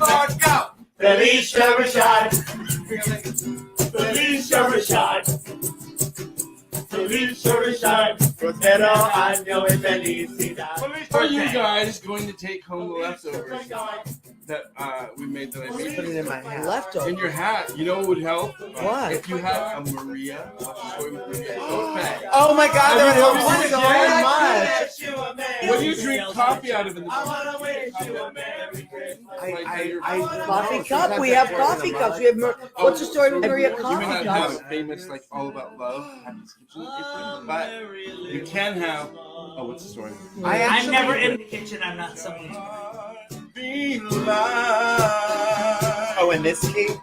go. Felicia Rashad. Felicia Rashad. Felicia Rashad. Prospero año y felicidad. Are you guys going to take home the leftovers that we made that I made? Put it in my hat. Leftover. In your hat. You know what would help? What? If you had a Maria, story with Maria tote bag. Oh my God, that would Have you help seen so much. What do you drink coffee out of in the I want to wish you a Merry Christmas. Coffee cup. We have coffee cups. We have. What's the story with Maria You may coffee not have cups? a famous, like, all about love, Happy's Kitchen apron, but you can have. Oh, what's the story? I'm never in the kitchen. I'm not someone. Oh, and this cake?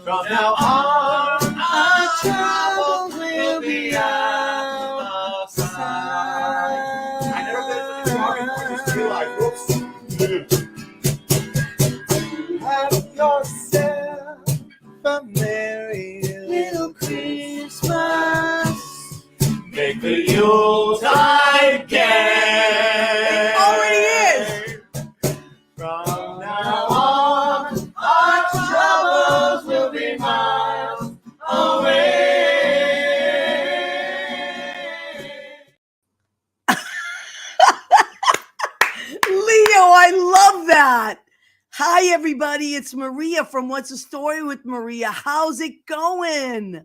From now on, our troubles will be out of sight. I never been to the drawing board. It's too like, whoops. Have yourself a merry little Christmas. Make the Yuletide gay. It already is. From now on, our troubles will be miles away. Leo, I love that. Hi, everybody. It's Maria from What's the Story with Maria. How's it going?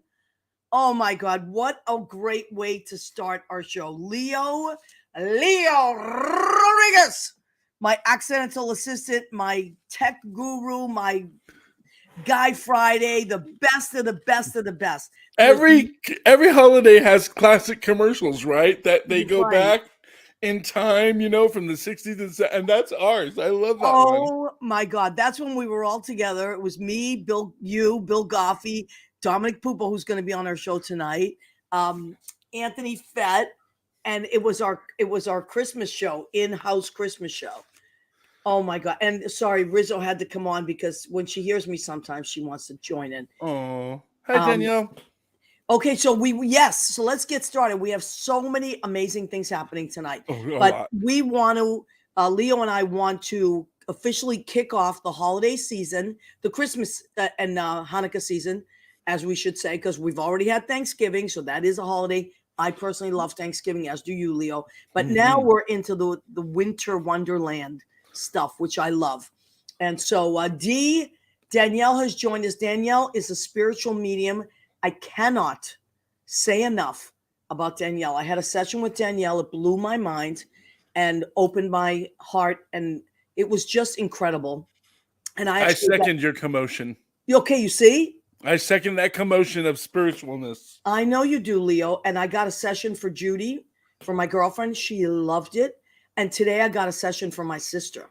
Oh, my God. What a great way to start our show. Leo Rodriguez, my accidental assistant, my tech guru, my Guy Friday, the best of the best of the best. Every holiday has classic commercials, right? That they go Right. back in time, from the 60s and that's ours. I love that one. Oh my God. That's when we were all together. It was me, Bill Goffey, Dominic Pupo, who's going to be on our show tonight, Anthony Fett, and it was our Christmas show, in-house Christmas show. Oh my God. And sorry, Rizzo had to come on because when she hears me sometimes she wants to join in. Oh, hi Danielle. Okay, so so let's get started. We have so many amazing things happening tonight. A But lot. we want to, Leo and I want to officially kick off the holiday season, the Christmas and Hanukkah season, as we should say, because we've already had Thanksgiving, so that is a holiday. I personally love Thanksgiving, as do you, Leo. But now we're into the winter wonderland stuff, which I love. And so Danielle has joined us. Danielle is a spiritual medium. I cannot say enough about Danielle. I had a session with Danielle. It blew my mind and opened my heart, and it was just incredible. And I second your commotion. Okay, you see? I second that commotion of spiritualness. I know you do, Leo. And I got a session for Judy, for my girlfriend. She loved it. And today I got a session for my sister.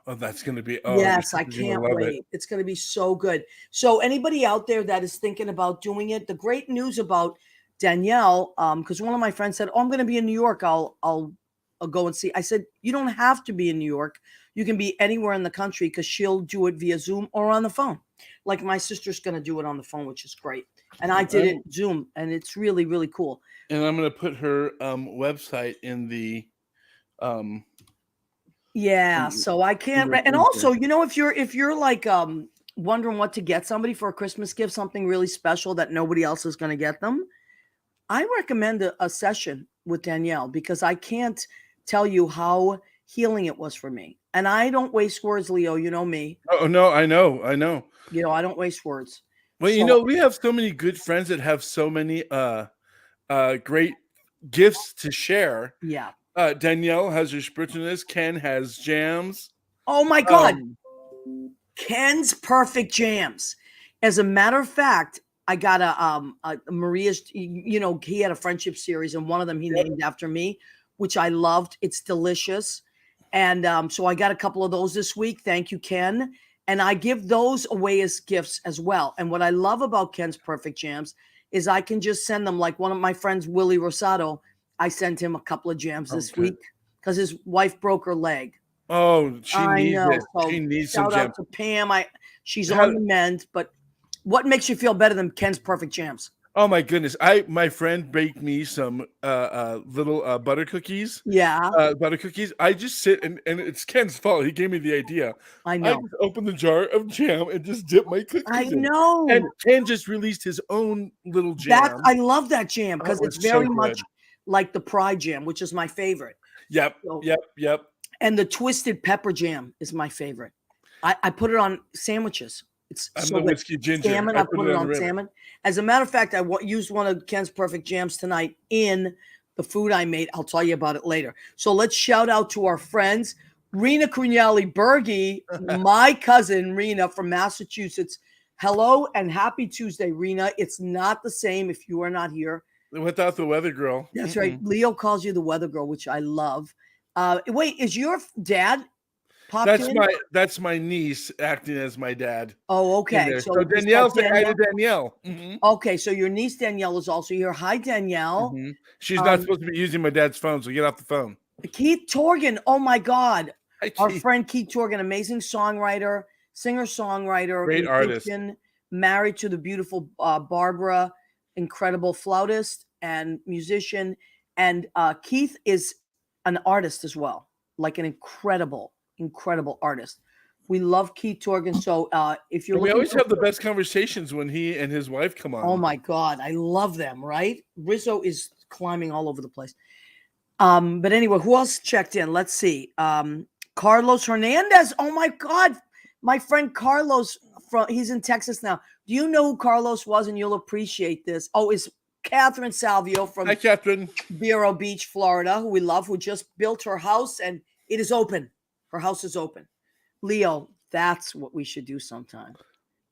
Oh, that's going to be. Yes, I can't wait. It's going to be so good. So anybody out there that is thinking about doing it, the great news about Danielle, because one of my friends said, "Oh, I'm going to be in New York. I'll go and see." I said, "You don't have to be in New York. You can be anywhere in the country because she'll do it via Zoom or on the phone. Like my sister's going to do it on the phone, which is great. And I did it Zoom, and it's really, really cool." And I'm going to put her website in the. Yeah, so I can't. And also, if you're like wondering what to get somebody for a Christmas gift, something really special that nobody else is going to get them, I recommend a session with Danielle because I can't tell you how healing it was for me. And I don't waste words, Leo. You know me. Oh no, I know. I don't waste words. Well, we have so many good friends that have so many great gifts to share. Yeah. Danielle has her spiritualness. Ken has jams. Oh my God. Ken's perfect jams. As a matter of fact, I got a Maria's, he had a friendship series and one of them he named after me, which I loved. It's delicious. And so I got a couple of those this week. Thank you, Ken. And I give those away as gifts as well. And what I love about Ken's perfect jams is I can just send them, like one of my friends, Willie Rosado. I sent him a couple of jams this week because his wife broke her leg. Oh, she needs it. So she needs some shout out jams. to Pam. She's on the mend. But what makes you feel better than Ken's perfect jams? Oh my goodness! My friend baked me some little butter cookies. Yeah, Butter cookies. I just sit and it's Ken's fault. He gave me the idea. I I know. just open the jar of jam and just dip my cookies I in. know. And Ken just released his own little That jam. I love that jam because Oh, it's it's so very much good. like the Pride jam, which is my favorite. Yep, So- yep. And the twisted pepper jam is my favorite. I put it on sandwiches. It's I'm so the good. whiskey ginger. Salmon, I I put it the on river. salmon. As a matter of fact, I used one of Ken's perfect jams tonight in the food I made. I'll tell you about it later. So let's shout out to our friends. Rena Crugnali Berge, my cousin Rena from Massachusetts. Hello and happy Tuesday, Rena. It's not the same if you are not here. Without the weather girl. That's right. Leo calls you the weather girl, which I love. Wait, is your dad popped in? That's my niece acting as my dad. Oh, in okay. there. So So is that Danielle, say hi Danielle? to Danielle. Mhm, Okay, so your niece Danielle is also here. Hi, Danielle. mhm. She's not Um, supposed to be using my dad's phone, so get off the phone. Keith Torgan. Oh my God. Hi, Our Keith. friend Keith Torgan, amazing songwriter, singer-songwriter, Great artist. musician, married to the beautiful Barbara, incredible flautist and musician. And Keith is an artist as well, like an incredible artist. We love Keith Torgan. So if you're And we looking always for- have the best conversations when he and his wife come on. Oh my God, I love them, right? Rizzo is climbing all over the place. But anyway, who else checked in? Let's see. Carlos Hernandez. Oh my God, my friend Carlos he's in Texas now. Do you know who Carlos was? And you'll appreciate this. Oh, it's Catherine Salvio from Hi, Catherine. Vero Beach, Florida, who we love, who just built her house and it is open. Her house is open. Leo, that's what we should do sometime.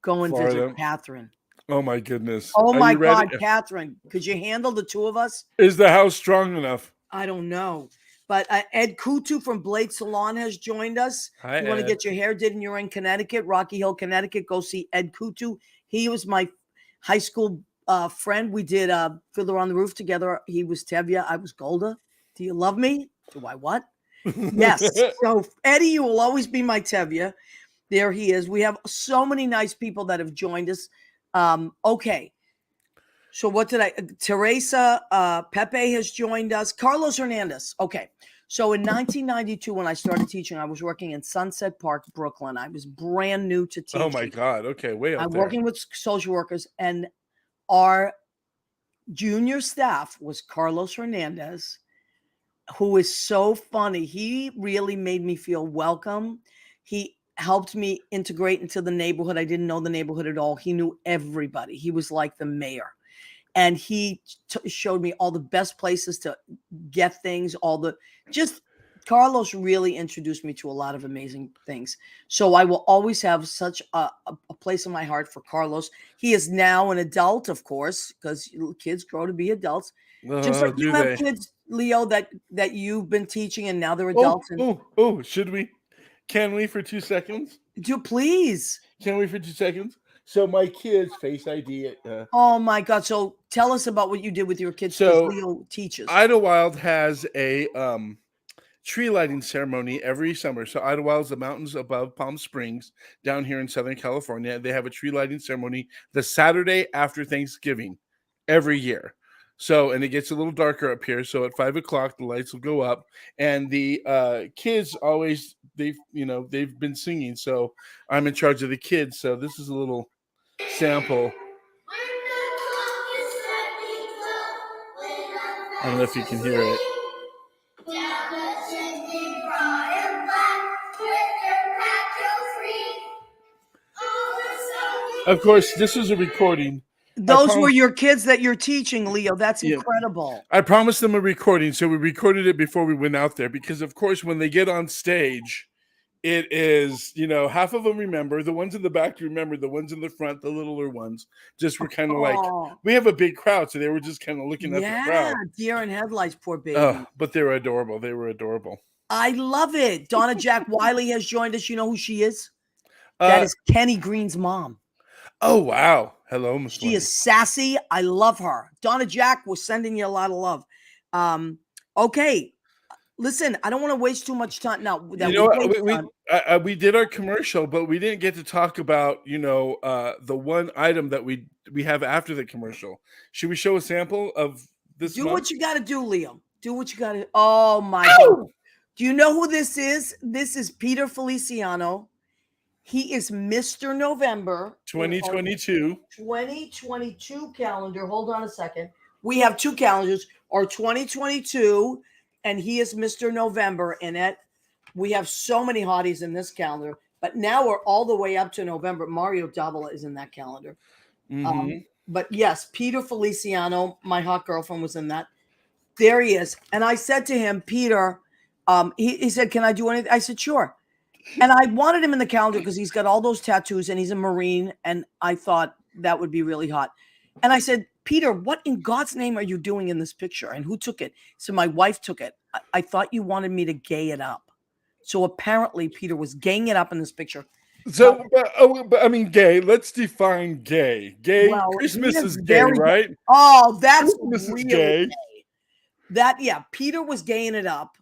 Go and Florida. visit Catherine. Oh my goodness. Oh Are my you ready? God, Catherine, could you handle the two of us? Is the house strong enough? I don't know. But Ed Kutu from Blade Salon has joined us. Hi, You want to Ed. get your hair did and you're in Connecticut, Rocky Hill, Connecticut, go see Ed Kutu. He was my high school friend. We did Fiddler on the Roof together. He was Tevye. I was Golda. Do you love me? Do I what? Yes. So Eddie, you will always be my Tevye. There he is. We have so many nice people that have joined us. Okay. So what did Teresa Pepe has joined us. Carlos Hernandez. Okay. So in 1992, when I started teaching, I was working in Sunset Park, Brooklyn. I was brand new to teaching. Oh my God. Okay, way up I'm there. working with social workers, and our junior staff was Carlos Hernandez, who is so funny. He really made me feel welcome. He helped me integrate into the neighborhood. I didn't know the neighborhood at all. He knew everybody. He was like the mayor. And he showed me all the best places to get things, Carlos really introduced me to a lot of amazing things. So I will always have such a place in my heart for Carlos. He is now an adult, of course, because kids grow to be adults. Just like you have kids, Leo, that you've been teaching and now they're adults. Should we? Can we for 2 seconds? Do please. Can we for 2 seconds? So my kids Face ID. Oh my God! So tell us about what you did with your kids. So Leo teaches. Idlewild has a tree lighting ceremony every summer. So Idlewild is the mountains above Palm Springs down here in Southern California. They have a tree lighting ceremony the Saturday after Thanksgiving every year. So, and it gets a little darker up here. So at 5 o'clock, the lights will go up, and the kids always they've been singing. So I'm in charge of the kids. So this is a little sample. I don't know if you can hear it. Of course, this is a recording. Those were your kids that you're teaching, Leo. That's Yeah. incredible. I promised them a recording, so we recorded it before we went out there because, of course, when they get on stage, it is, half of them remember. The ones in the back remember. The ones in the front, the littler ones, just were kind of like, we have a big crowd, so they were just kind of looking at the crowd. Deer in headlights, poor baby. Oh, but they were adorable. They were adorable. I love it. Donna Jack Wiley has joined us. You know who she is? That is Kenny Green's mom. Oh, wow. Hello, Miss She is sassy. I love her. Donna Jack was sending you a lot of love. Okay. Listen, I don't want to waste too much time now. That You know what? waste time. We did our commercial, but we didn't get to talk about the one item that we have after the commercial. Should we show a sample of this? Do month? what you got to do, Liam. Do what you got to. Oh my God! Do you know who this is? This is Peter Feliciano. He is Mr. November 2022. 2022 calendar. Hold on a second. We have two calendars. Our 2022, and he is Mr. November in it. We have so many hotties in this calendar, but now we're all the way up to November. Mario Davila is in that calendar. But yes, Peter Feliciano, my hot girlfriend, was in that. There he is. And I said to him, Peter, he said, can I do anything? I said, sure. And I wanted him in the calendar because he's got all those tattoos and he's a Marine. And I thought that would be really hot. And I said, Peter, what in God's name are you doing in this picture? And who took it? So my wife took it. I thought you wanted me to gay it up. So apparently Peter was gaying it up in this picture. So, but I mean, gay. Let's define gay. Gay. Well, Christmas he is is gay, very- right? Oh, that's Christmas is really gay. gay. Peter was gaying it up.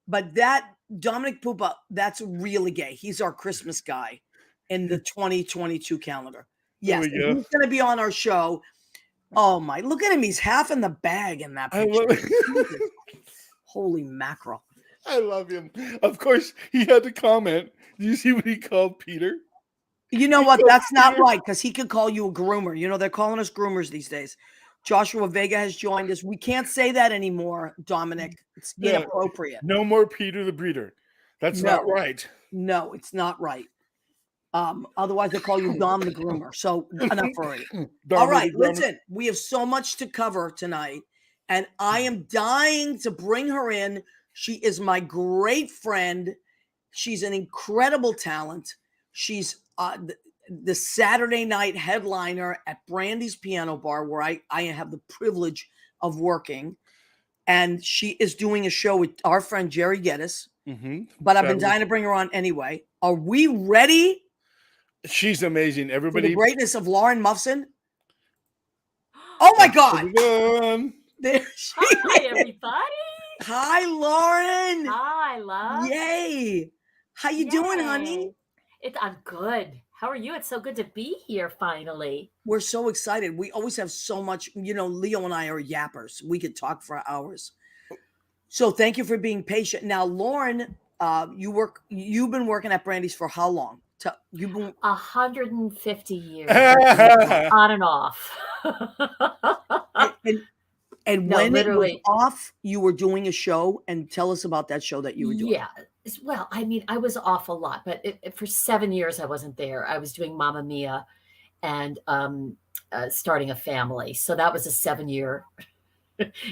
But that Dominic Pupa, that's really gay. He's our Christmas guy in the 2022 calendar. Yes, There we and go. he's going to be on our show. Oh my! Look at him. He's half in the bag in that I picture. love it. Holy mackerel! I love him. Of course, he had to comment. Do you see what he called Peter? You know what? That's not right because he could call you a groomer. You know they're calling us groomers these days. Joshua Vega has joined us. We can't say that anymore, Dominic. It's Yeah. inappropriate. No more Peter the Breeder. That's not No. right. No, it's not right. Otherwise, they call you Dom the groomer. So enough already. All right, listen, we have so much to cover tonight, and I am dying to bring her in. She is my great friend. She's an incredible talent. She's the Saturday night headliner at Brandy's Piano Bar, where I have the privilege of working. And she is doing a show with our friend Jerry Geddes. But I've been dying to bring her on anyway. Are we ready? She's amazing. For the Everybody. greatness of Lauren Muffson. Oh my God. There she Hi, is. everybody. Hi, Lauren. Hi, love. Yay. How you doing, honey? I'm good. How are you? It's so good to be here finally. We're so excited. We always have so much, Leo and I are yappers. We could talk for hours. So thank you for being patient. Now, Lauren, you've been working at Brandy's for how long? You've been 150 years. On and off. and No, when literally. it was off, you were doing a show, and tell us about that show that you were doing. Yeah. Well, I mean, I was off a lot, but for 7 years I wasn't there. I was doing Mamma Mia and starting a family. So that was a 7-year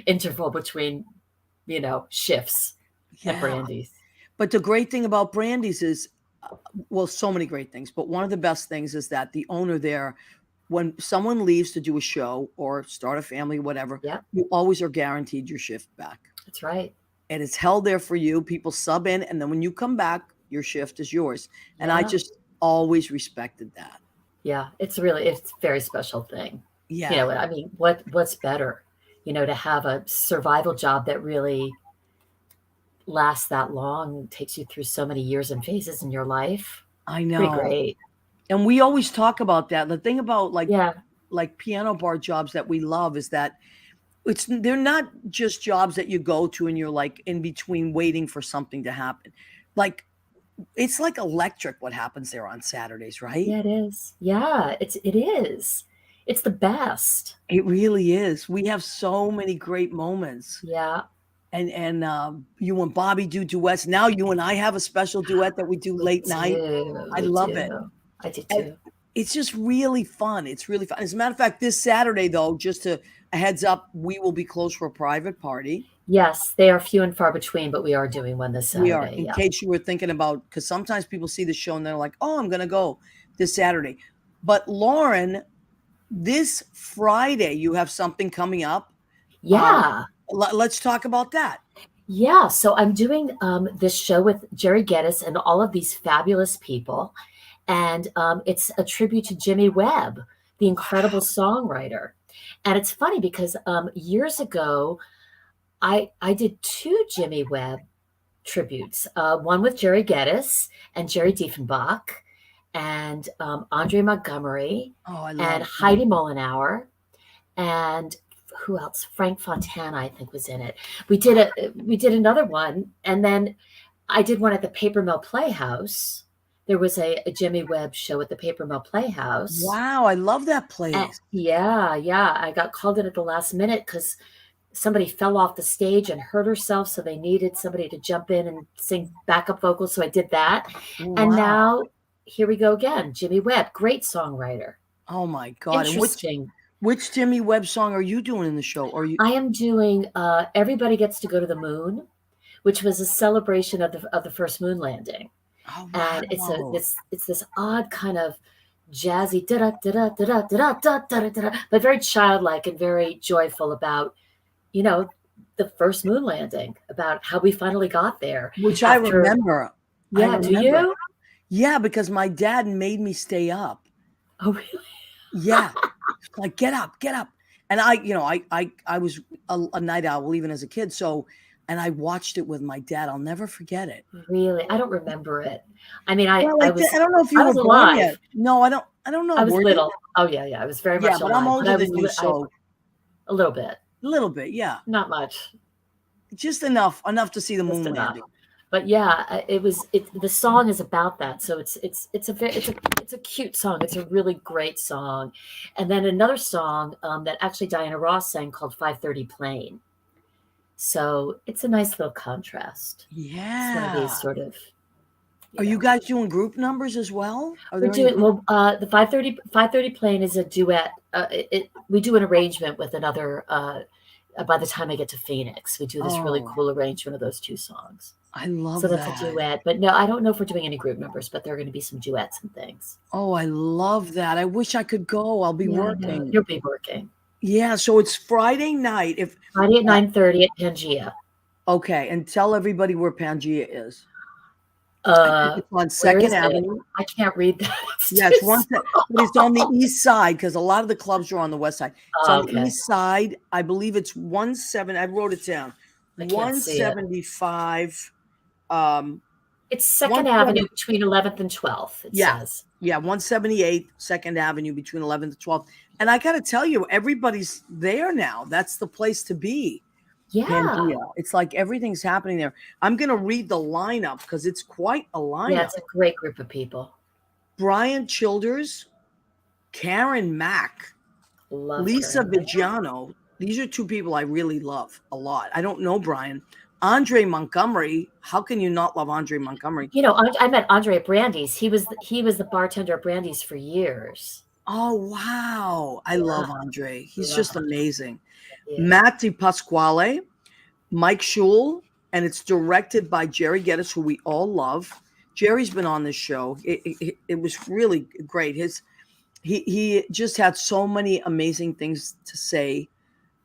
interval between, shifts at Brandy's. But the great thing about Brandy's is, so many great things, but one of the best things is that the owner there, when someone leaves to do a show or start a family, whatever, you always are guaranteed your shift back. That's right. And it's held there for you. People sub in, and then when you come back, your shift is yours. And I just always respected that. Yeah, it's a very special thing. Yeah. I mean, what's better, to have a survival job that really lasts that long, takes you through so many years and phases in your life. I know. Pretty great. And we always talk about that. The thing about like piano bar jobs that we love is that they're not just jobs that you go to and you're like in between waiting for something to happen. Like it's like electric what happens there on Saturdays, right? Yeah, it is. Yeah, it is. It's the best. It really is. We have so many great moments. Yeah. And you and Bobby do duets. Now you and I have a special duet that we do late night. I love it. I do too. It's just really fun. It's really fun. As a matter of fact, this Saturday, though, just a heads up, we will be closed for a private party. Yes, they are few and far between, but we are doing one this Saturday. We are, in case you were thinking about, because sometimes people see the show and they're like, oh, I'm going to go this Saturday. But Lauren, this Friday, you have something coming up. Yeah. Let's talk about that. Yeah. So I'm doing this show with Jerry Geddes and all of these fabulous people. And it's a tribute to Jimmy Webb, the incredible songwriter. And it's funny because years ago, I did 2 Jimmy Webb tributes. One with Jerry Geddes and Jerry Diefenbach, and Andre Montgomery, Oh, I and love Heidi Mollenauer, and who else? Frank Fontana, I think, was in it. We did another one, and then I did one at the Paper Mill Playhouse. There was a Jimmy Webb show at the Paper Mill Playhouse. Wow, I love that And place. yeah, I got called in at the last minute because somebody fell off the stage and hurt herself, so they needed somebody to jump in and sing backup vocals. So I did that. And Wow. now here we go again. Jimmy Webb, great songwriter. Oh my God. And Interesting. which Jimmy Webb song are you doing in the show? Are you I am doing Everybody Gets to Go to the Moon, which was a celebration of the first moon landing. Oh, And wow. it's this odd kind of jazzy da da da da da da da da da, but very childlike and very joyful about, you know, the first moon landing, about how we finally got there. Which I after- remember. I Yeah, do remember. you? Yeah, because my dad made me stay up. Oh, really? Yeah. Like, get up. And I was a night owl even as a kid. So, and I watched it with my dad. I'll never forget it. Really? I don't remember it. I mean, I Well, like, was I don't know if you I were was born alive. yet. No, I don't know. I was Were you? little. Oh yeah, I was very Yeah, much but alive. I'm older I than was you, li- I- so a little bit, a little bit, yeah. not much. Just enough to see the Just moon enough. landing. But yeah, the song is about that. So it's a cute song. It's a really great song. And then another song that actually Diana Ross sang called 5:30 Plain. So it's a nice little contrast. It's one of Yeah. these sort of. Are you guys doing group numbers as well? Are We're there any doing group- well. The 5:30 Plain is a duet. We do an arrangement with another. By the time I get to Phoenix, we do this really Oh. cool arrangement of those 2 songs. I love So that. that's a duet. But no, I don't know if we're doing any group numbers, but there are going to be some duets and things. Oh, I love that. I wish I could go. I'll be Yeah, working. you'll be working. Yeah, so it's Friday night. If Friday at 9:30 at Pangea. okay, and tell everybody where Pangea is. Uh, It's on where Second is it? Avenue. I can't read that. It's Yes, too but it's on the east side because a lot of the clubs are on the west side. It's small. on the Okay. east side. I believe it's 17. I wrote it down. I can't see it. 175. It's Second 170 Avenue between 11th and 12th. It Yeah. says. Yeah, 178 Second Avenue between 11th and 12th. And I got to tell you, everybody's there now. That's the place to be. Yeah. Pangea. It's like everything's happening there. I'm going to read the lineup because it's quite a lineup. Yeah, it's a great group of people. Brian Childers, Karen Mack, Love Lisa her. Vigiano. These are 2 people I really love a lot. I don't know Brian. Andre Montgomery. How can you not love Andre Montgomery? You know, I met Andre at Brandy's. He was the bartender at Brandy's for years. Oh, wow. I love Andre. He's Love just Andre. amazing. Yeah. Matt DiPasquale, Mike Schul, and it's directed by Jerry Geddes, who we all love. Jerry's been on this show. It was really great. He just had so many amazing things to say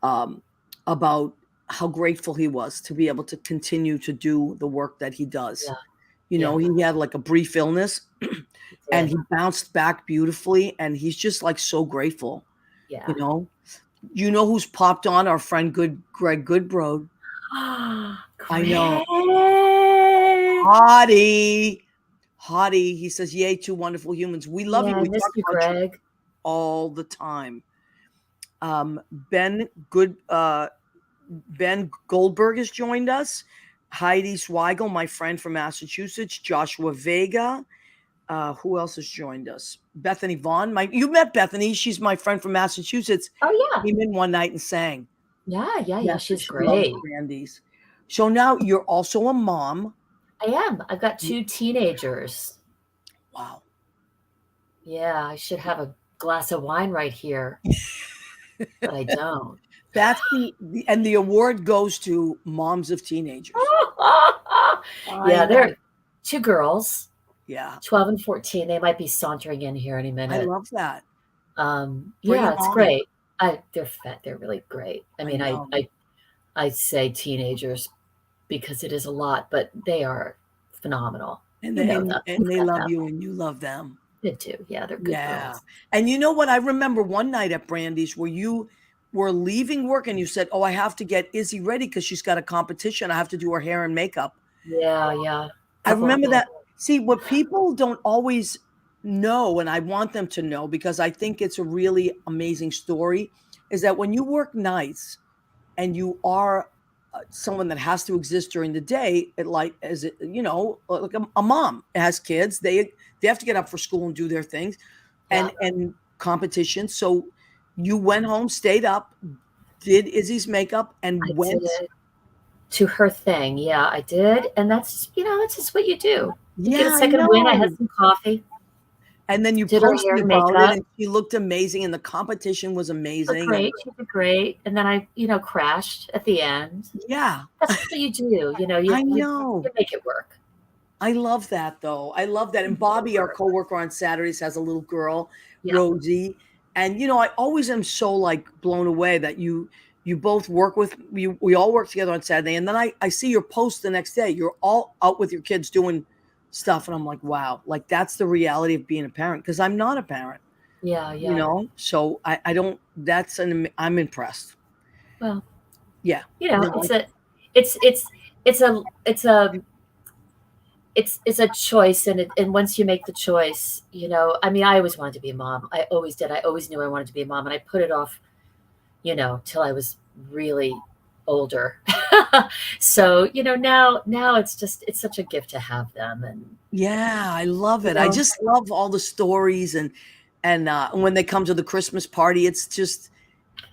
about how grateful he was to be able to continue to do the work that he does. Yeah. You know, he had like a brief illness and Yeah. he bounced back beautifully, and he's just like so grateful. Yeah. You know who's popped on? Our friend Greg Goodbroad. I know. Hottie. He says, "Yay, 2 wonderful humans. We love you. I We miss talk you, about you Greg. all the time." Ben Goldberg has joined us. Heidi Zweigel, my friend from Massachusetts. Joshua Vega. Who else has joined us? Bethany Vaughn. You met Bethany. She's my friend from Massachusetts. Oh yeah. Came in one night and sang. Yeah. She's She loves great. Brandy's. So now you're also a mom. I am. I've got 2 teenagers. Wow. Yeah, I should have a glass of wine right here, but I don't. That's the award goes to moms of teenagers. Yeah, they're 2 girls, Yeah. 12 and 14. They might be sauntering in here any I minute. love that. Bring Yeah, them it's on. great. They're fat. They're really great. I mean, know. I say teenagers because it is a lot, but they are phenomenal. And You they, know and, them. and they You've got love them. you and you love them. They do. Yeah, they're good Yeah. girls. And you know what? I remember one night at Brandy's where you were leaving work and you said, "Oh, I have to get Izzy ready because she's got a competition. I have to do her hair and makeup." Yeah, yeah. I remember that. See, what people don't always know, and I want them to know because I think it's a really amazing story, is that when you work nights and you are someone that has to exist during the day, like a mom has kids, they have to get up for school and do their things, and competition. So you went home, stayed up, did Izzy's makeup, and went to her thing. Yeah, I did, and that's just what you do. You get a I second win. I know. had some coffee. And then you Did her posted hair and about it, makeup. and she looked amazing, and the competition was She amazing. did great. And then I, crashed at the end. Yeah, That's what you do. You I know. you make it work. I love that, though. I love that. And Bobby, our coworker on Saturdays, has a little girl, Yeah. Rosie. And I always am so like blown away that you both work with we all work together on Saturday, and then I see your post the next day. You're all out with your kids doing stuff, and I'm like, wow, like that's the reality of being a parent, because I'm not a parent. Yeah, yeah. So I don't. I'm impressed. Well, yeah, it's a choice, and once you make the choice, I always wanted to be a mom. I always did. I always knew I wanted to be a mom, and I put it off, till I was really older. So, now it's such a gift to have them. And yeah, I love it. I just love all the stories, and when they come to the Christmas party, it's just,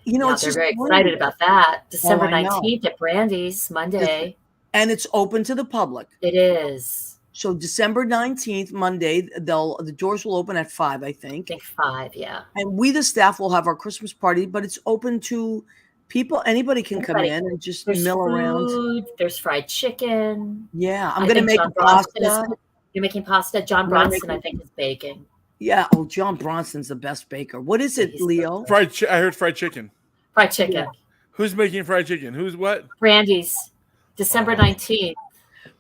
it's they're just very excited about that. December I know. 19th at Brandy's, Monday. And it's open to the public. It is. So December 19th, Monday, the doors will open at 5, I think. I think 5, yeah. And we, the staff, will have our Christmas party, but it's open to people. Anybody can come in and just mill around. There's fried chicken. Yeah, I'm going to make pasta. You're making pasta. John Bronson, I think, is baking. Yeah. Oh, John Bronson's the best baker. What is it, Leo? I heard fried chicken. Fried chicken. Yeah. Who's making fried chicken? Who's what? Brandy's. December 19th.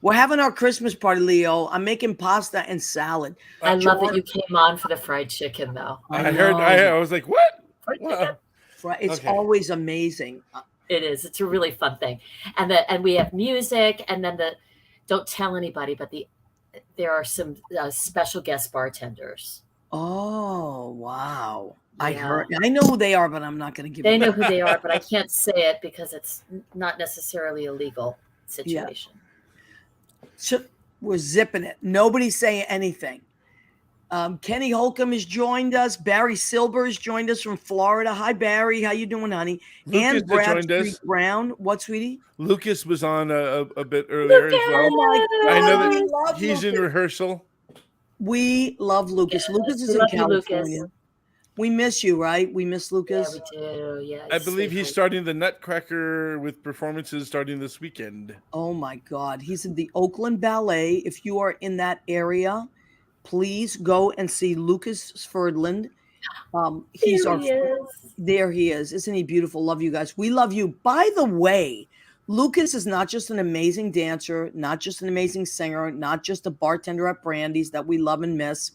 We're having our Christmas party, Leo. I'm making pasta and salad. I love that you came on for the fried chicken, though. I was like, what? It's always amazing. It is. It's a really fun thing. And we have music, and then don't tell anybody, but there are some special guest bartenders. Oh, wow. Yeah. I know who they are, but I'm not going to give They know who they are, but I can't say it because it's not necessarily a legal situation. Yeah. So we're zipping it. Nobody's saying anything. Kenny Holcomb has joined us. Barry Silber has joined us from Florida. Hi, Barry. How you doing, honey? Lucas and Brad joined us. Brown. What, sweetie? Lucas was on a bit earlier as well. I know that he's in rehearsal. We love Lucas. Yes, Lucas is in California. We miss you, right? We miss Lucas. Yeah, we do. Yeah. I believe he's starting the Nutcracker with performances starting this weekend. Oh my God. He's in the Oakland Ballet. If you are in that please go and see Lucas Ferdland. There he is. Isn't he beautiful? Love you guys. We love you. By the way, Lucas is not just an amazing dancer, not just an amazing singer, not just a bartender at Brandy's that we love and miss.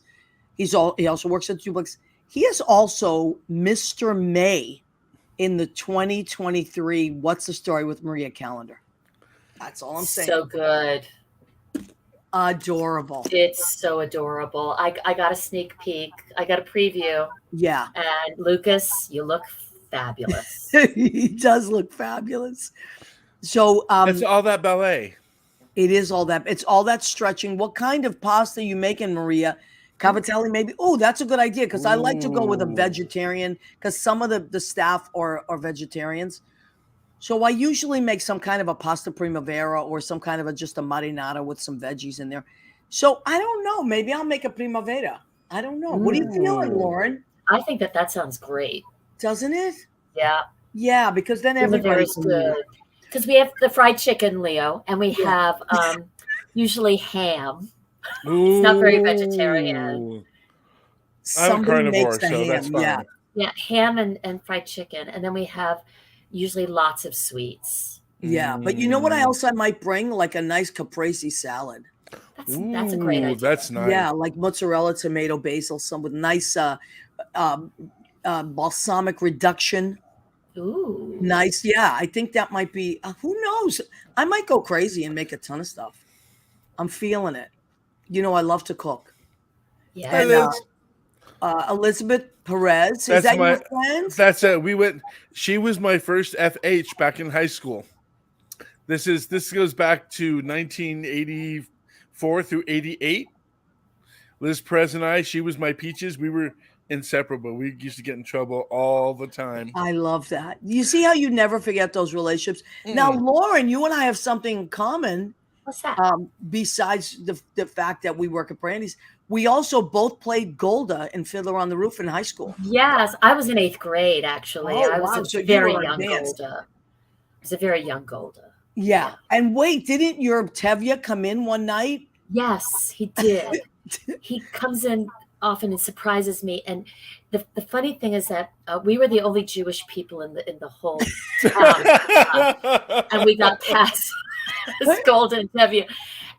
He also works at Duplex. He is also Mr. May in the 2023 What's the Story with Maria calendar. That's all I'm saying. So good. Adorable. It's so adorable. I got a sneak peek. I got a preview. Yeah. And Lucas, you look fabulous. He does look fabulous. So it's all that ballet. It is all that. It's all that stretching. What kind of pasta you making, Maria? Cavatelli, maybe. Oh, that's a good idea, because I like to go with a vegetarian, because some of the staff are vegetarians. So I usually make some kind of a pasta primavera or some kind of just a marinara with some veggies in there. So I don't know. Maybe I'll make a primavera. I don't know. What are you feeling, Lauren? I think that sounds great. Doesn't it? Yeah. Yeah, because then everybody's good. Because we have the fried chicken, Leo, and we have usually ham. It's not very vegetarian. I'm a carnivore, so that's fine. Yeah, ham and fried chicken. And then we have usually lots of sweets. Yeah, but you know what else I might bring? Like a nice caprese salad. That's a great idea. That's nice. Yeah, like mozzarella, tomato, basil, some with nice balsamic reduction. Ooh. Nice. Yeah, I think that might be. Who knows? I might go crazy and make a ton of stuff. I'm feeling it. You know, I love to cook. Yeah. And Elizabeth Perez, is That's that my- your friend? That's it. We went. She was my first FH back in high school. This goes back to 1984 through 88. Liz Perez and I. She was my peaches. We were inseparable. We used to get in trouble all the time. I love that. You see how you never forget those relationships. Now, Lauren, you and I have something in common. What's that? Besides the fact that we work at Brandy's, we also both played Golda in Fiddler on the Roof in high school. Yes, I was in 8th grade, actually. Oh, I wow. was So a you very were young advanced. Golda. I was a very young Golda. Yeah. And wait, didn't your Tevye come in one night? Yes, he did. He comes in often and surprises me. And the funny thing is that we were the only Jewish people in the whole town. And we got past Golda and Tevye.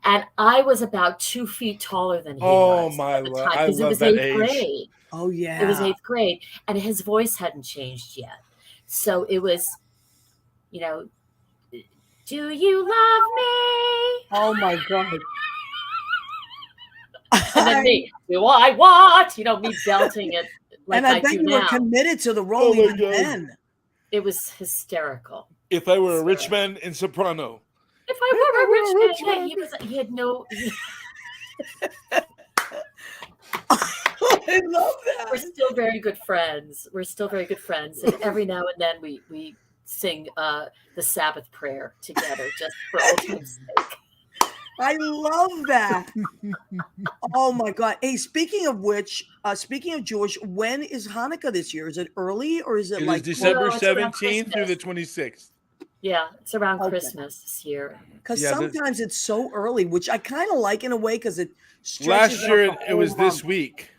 And I was about 2 feet taller than he Oh, was. my at the Lord. time, I 'cause it love was that 8th age. grade. Oh, yeah. It was 8th grade. And his voice hadn't changed yet. So it was, you know, do you love me? Oh, my God. And then me, do I what? You know, me belting it like and I I bet do you were now. committed to the role Oh, my even God. then. It was hysterical. If I were a rich man in soprano. If I were a rich man, he had no. I love that. We're still very good friends. And every now and then we sing the Sabbath prayer together, just for old time's sake. I love that. Oh my God. Hey, speaking of which, speaking of Jewish, when is Hanukkah this year? Is it early or is it It like is December No, it's around 17th through the Christmas. 26th. Yeah, it's around Okay. Christmas this year. because Yeah, this- sometimes it's so early, which I kind of like in a way because it stretches Last out year the it whole was this month. week.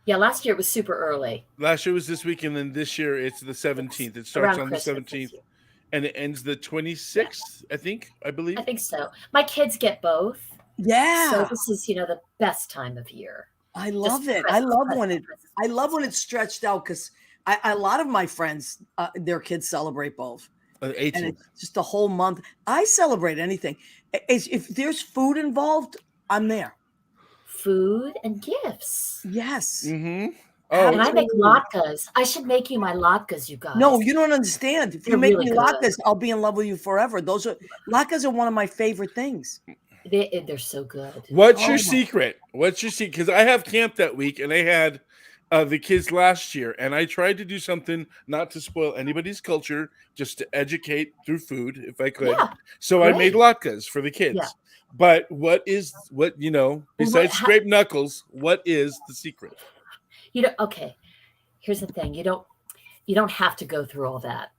Yeah, last year it was super early. Last year was this week, and then this year it's the 17th. It starts Around on the Christmas this 17th, year. and it ends the 26th. I believe. I think so. My kids get both. Yeah, So this is, the best time of year. I love Just it. I love when presents, I love when it's stretched out because a lot of my friends, their kids celebrate both. And 18th. it's just the whole month. I celebrate anything. If there's food involved, I'm there. Food and gifts. Yes. Mm-hmm. And Oh, I make Absolutely. latkes. I should make you my latkes, you guys. No, you don't understand. If you They're make really me good. latkes, I'll be in love with you forever. Latkes are one of my favorite things. They're so good. what's Oh your my- secret? What's your secret? Because I have camp that week, and I had the kids last year, and I tried to do something not to spoil anybody's culture, just to educate through food, if I could. Yeah, So I made great. latkes for the kids. Yeah. But besides how- scraped knuckles, what is the secret? Okay. Here's the thing. You don't have to go through all that.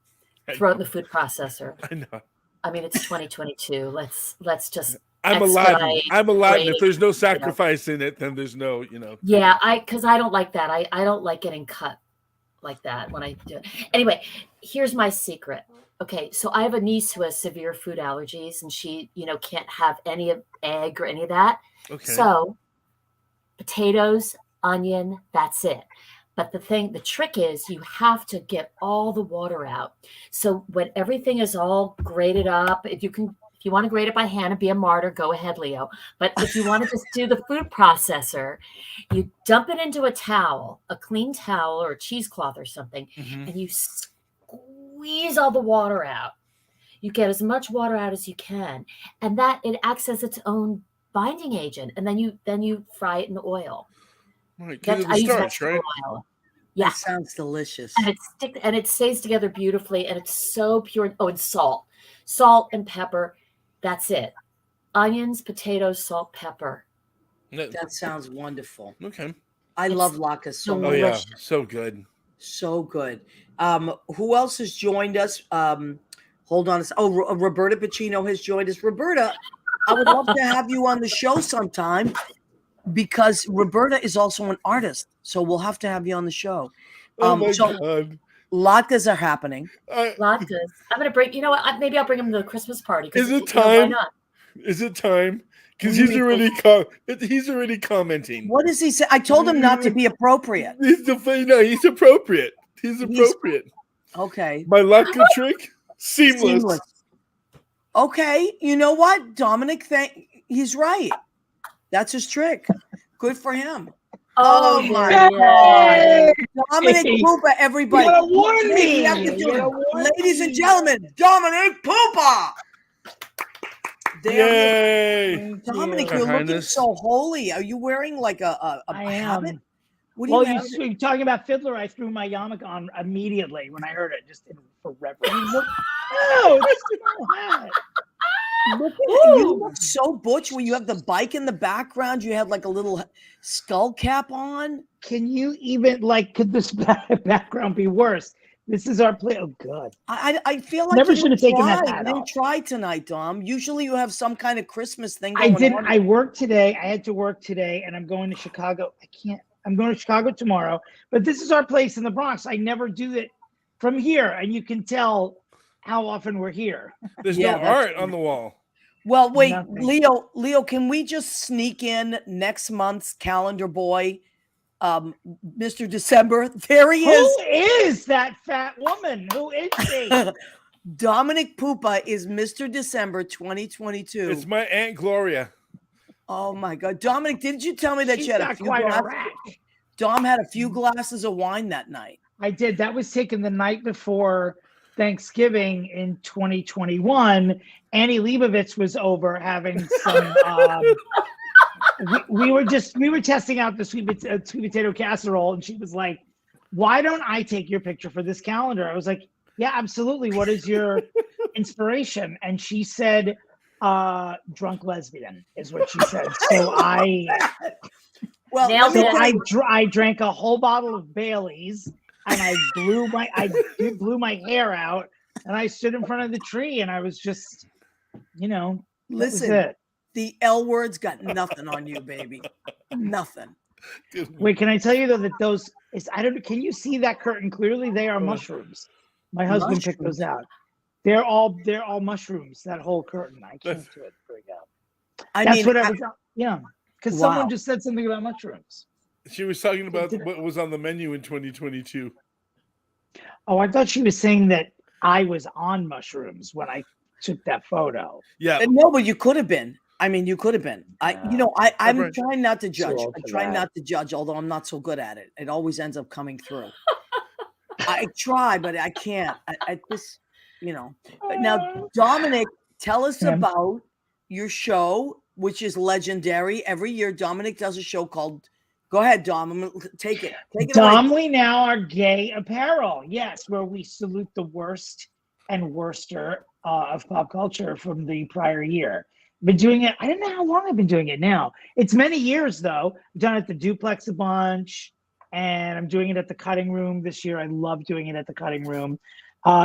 Throw it in the food processor. I know. I mean, it's 2022. Let's just I'm Aladdin. expedite, I'm Aladdin. If grate, there's no sacrifice in it, then there's no, Yeah, because I don't like that. I don't like getting cut like that when I do it. Anyway, here's my secret. Okay, so I have a niece who has severe food allergies, and she, can't have any of egg or any of that. Okay. So potatoes, onion, that's it. But the trick is you have to get all the water out. So when everything is all grated up, if you want to grate it by hand and be a martyr, go ahead, Leo. But if you want to just do the food processor, you dump it into a towel, a clean towel or a cheesecloth or something, Mhm. and you squeeze all the water out. You get as much water out as you can, and that it acts as its own binding agent. And then you fry it in oil. Right, 'cause of I the use starch, vegetable right? oil. Yeah, That sounds delicious. and it stays together beautifully, and it's so pure. Oh, and salt and pepper. That's it. Onions, potatoes, salt, pepper. That sounds wonderful. Okay. I It's love latkes so Oh much. yeah, Delicious. so good. So good. Who else has joined us? Hold on. Roberta Pacino has joined us. Roberta, I would love to have you on the show sometime because Roberta is also an artist. So we'll have to have you on the show. Oh my so god. latkes are happening. Latkes. I'm gonna bring. You know what? Maybe I'll bring him to the Christmas party. 'Cause, Is it why time? not? Is it time? Because What do he's you already he's already commenting. What does he say? I told him not to be appropriate. He's appropriate. He's appropriate. Okay. My luck trick, seamless. Okay, you know what, Dominic? He's right. That's his trick. Good for him. Oh my God, Dominic Poopa, everybody! You gotta warn We me. have to do You gotta it. warn Ladies and me. gentlemen, Dominic Poopa. There he is. Yay! Dominic, Your you're looking Highness. so holy. Are you wearing like a I habit? am. What do Well, you have? you're talking about Fiddler. I threw my yarmulke on immediately when I heard it, just for reverence. No, it's still hat. Look at you look so butch when you have the bike in the background. You have like a little skull cap on. Can you even could this background be worse? This is our play. Oh God. I feel like Never you should have didn't taken that try. hat You didn't off. try tonight, Dom. Usually you have some kind of Christmas thing I going didn't. on. I worked today. I had to work today, and I'm going to Chicago. I can't. I'm going to Chicago tomorrow. But this is our place in the Bronx. I never do it from here, and you can tell how often we're here. There's Yeah, no that's art true. on the wall. Well, wait, Nothing. Leo, can we just sneak in next month's calendar boy, Mr. December? There he Who is. is that fat woman? Who is she? Dominic Poopa is Mr. December 2022. It's my Aunt Gloria. Oh my God, Dominic! Didn't you tell me that She's you had a got few quite a glasses? rack. Dom had a few glasses of wine that night. I did. That was taken the night before Thanksgiving in 2021. Annie Leibovitz was over having some. We were testing out the sweet potato casserole, and she was like, "Why don't I take your picture for this calendar?" I was like, "Yeah, absolutely. What is your inspiration?" And she said, "Drunk lesbian" is what she said. So Well, Nailed let me it. tell you- I drank a whole bottle of Bailey's, and I blew my hair out, and I stood in front of the tree, and I was just, that was listen, it. the L word's got nothing on you, baby. Nothing. Wait, can I tell you though that can you see that curtain clearly? They are mushrooms. My husband picked those out. They're all mushrooms. That whole curtain. I can't do it. There we go. That's what I was. Yeah, because someone just said something about mushrooms. She was talking about what was on the menu in 2022. Oh, I thought she was saying that I was on mushrooms when I took that photo. Yeah. No, but you could have been. I mean, you could have been. I'm Right. trying not to judge. old I for try that. not to judge, although I'm not so good at it. It always ends up coming through. I try, but I can't. I just, But now, Dominic, tell us Yeah. about your show, which is legendary. Every year, Dominic does a show called. Go ahead, Dom. I'm gonna take it. Take it Dom, away. we now are gay apparel. Yes, where we salute the worst and worster of pop culture from the prior year. Been doing it. I don't know how long I've been doing it now. It's many years though. I've done it at the Duplex a bunch, and I'm doing it at the Cutting Room this year. I love doing it at the Cutting Room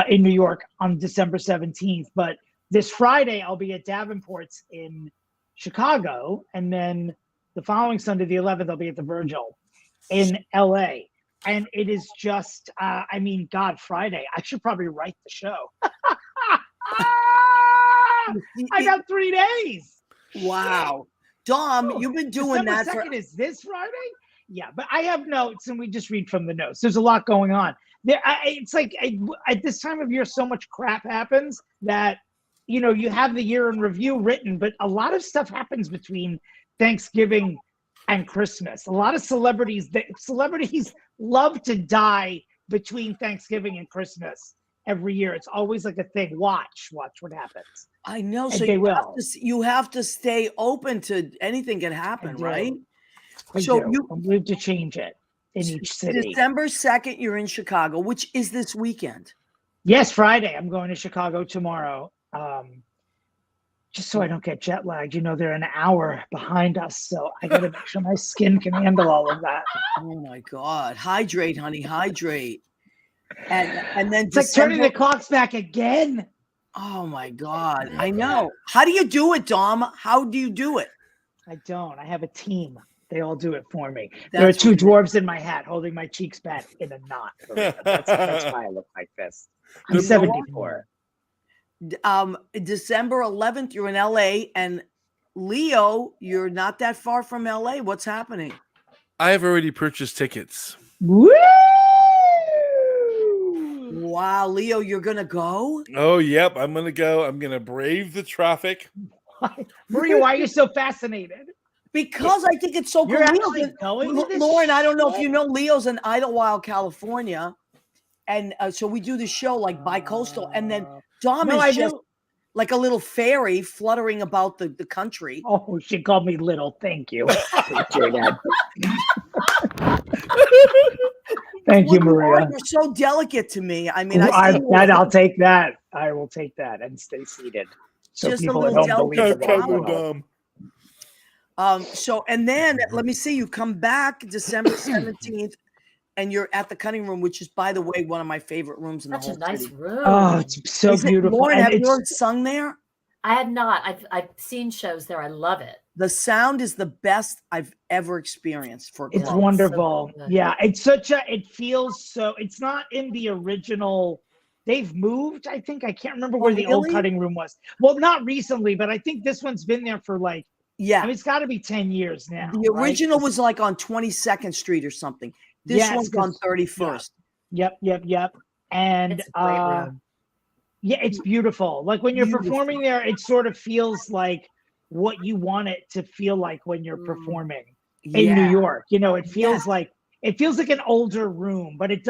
in New York on December 17th. But this Friday, I'll be at Davenport's in Chicago, and then the following Sunday, the 11th, I'll be at the Virgil in LA. And it is just, God, Friday. I should probably write the show. I got 3 days. Wow, Dom, you've been doing December that for. 2nd is this Friday? Yeah, but I have notes, and we just read from the notes. There's a lot going on. It's like at this time of year, so much crap happens that, you have the year in review written, but a lot of stuff happens between Thanksgiving and Christmas. A lot of celebrities love to die between Thanksgiving and Christmas every year. It's always like a thing. Watch what happens. I know. And So they you have to stay open to anything can happen, do. right? I So do. I'm going to change it in each city. December 2nd, you're in Chicago, which is this weekend. Yes, Friday. I'm going to Chicago tomorrow. Just so I don't get jet lagged. They're an hour behind us, so I got to make sure my skin can handle all of that. Oh my God. Hydrate, honey, hydrate. And then It's like turning the clocks back again. Oh my God. I know. How do you do it, Dom? How do you do it? I don't. I have a team. They all do it for me. There are That's two dwarves in my hat holding my cheeks back in a knot. That's why I look like this. I'm The- 74. December 11th, you're in LA, and Leo, you're not that far from LA. What's happening? I have already purchased tickets. Woo! Wow, Leo, you're gonna go? Oh, yep. I'm gonna go. I'm gonna brave the traffic. Maria, why are you so fascinated? Because I think it's so cool. You're Leo's actually in- going to this Lauren, I don't know if show? you know, Leo's in Idlewild, California. And so we do the show like bi-coastal. And then Dom No, is I just knew. like a little fairy fluttering about the country. Oh, she called me little. Thank you. Appreciate that. Thank you, Well, you are. Maria. You're so delicate to me. I mean, I see you I'll as take that. I will take that and stay seated. So Just a people at little home believe delicate that Come I'm flower. on, little. Dom. So, and then let me see, you come back December 17th and you're at the cutting room, which is, by the way, one of my favorite rooms in the Such whole a nice city. room. Oh, it's so Is it- beautiful. Lauren, And have you it's- ever sung there? I have not. I've seen shows there. I love it. The sound is the best I've ever experienced for a It's club. so wonderful. good. Yeah, it feels so, it's not in the original. They've moved, I think. I can't remember where the old really? cutting room was. Well, not recently, but I think this one's been there for like, Yeah. I mean, it's got to be 10 years now. The right? original was like on 22nd Street or something. This Yes, one's on 'cause- 31st. Yep. And It's a great room. yeah, it's beautiful. Like when you're Beautiful. performing there, it sort of feels like what you want it to feel like when you're Mm. performing in Yeah. New York. You know, it feels like an older room, but it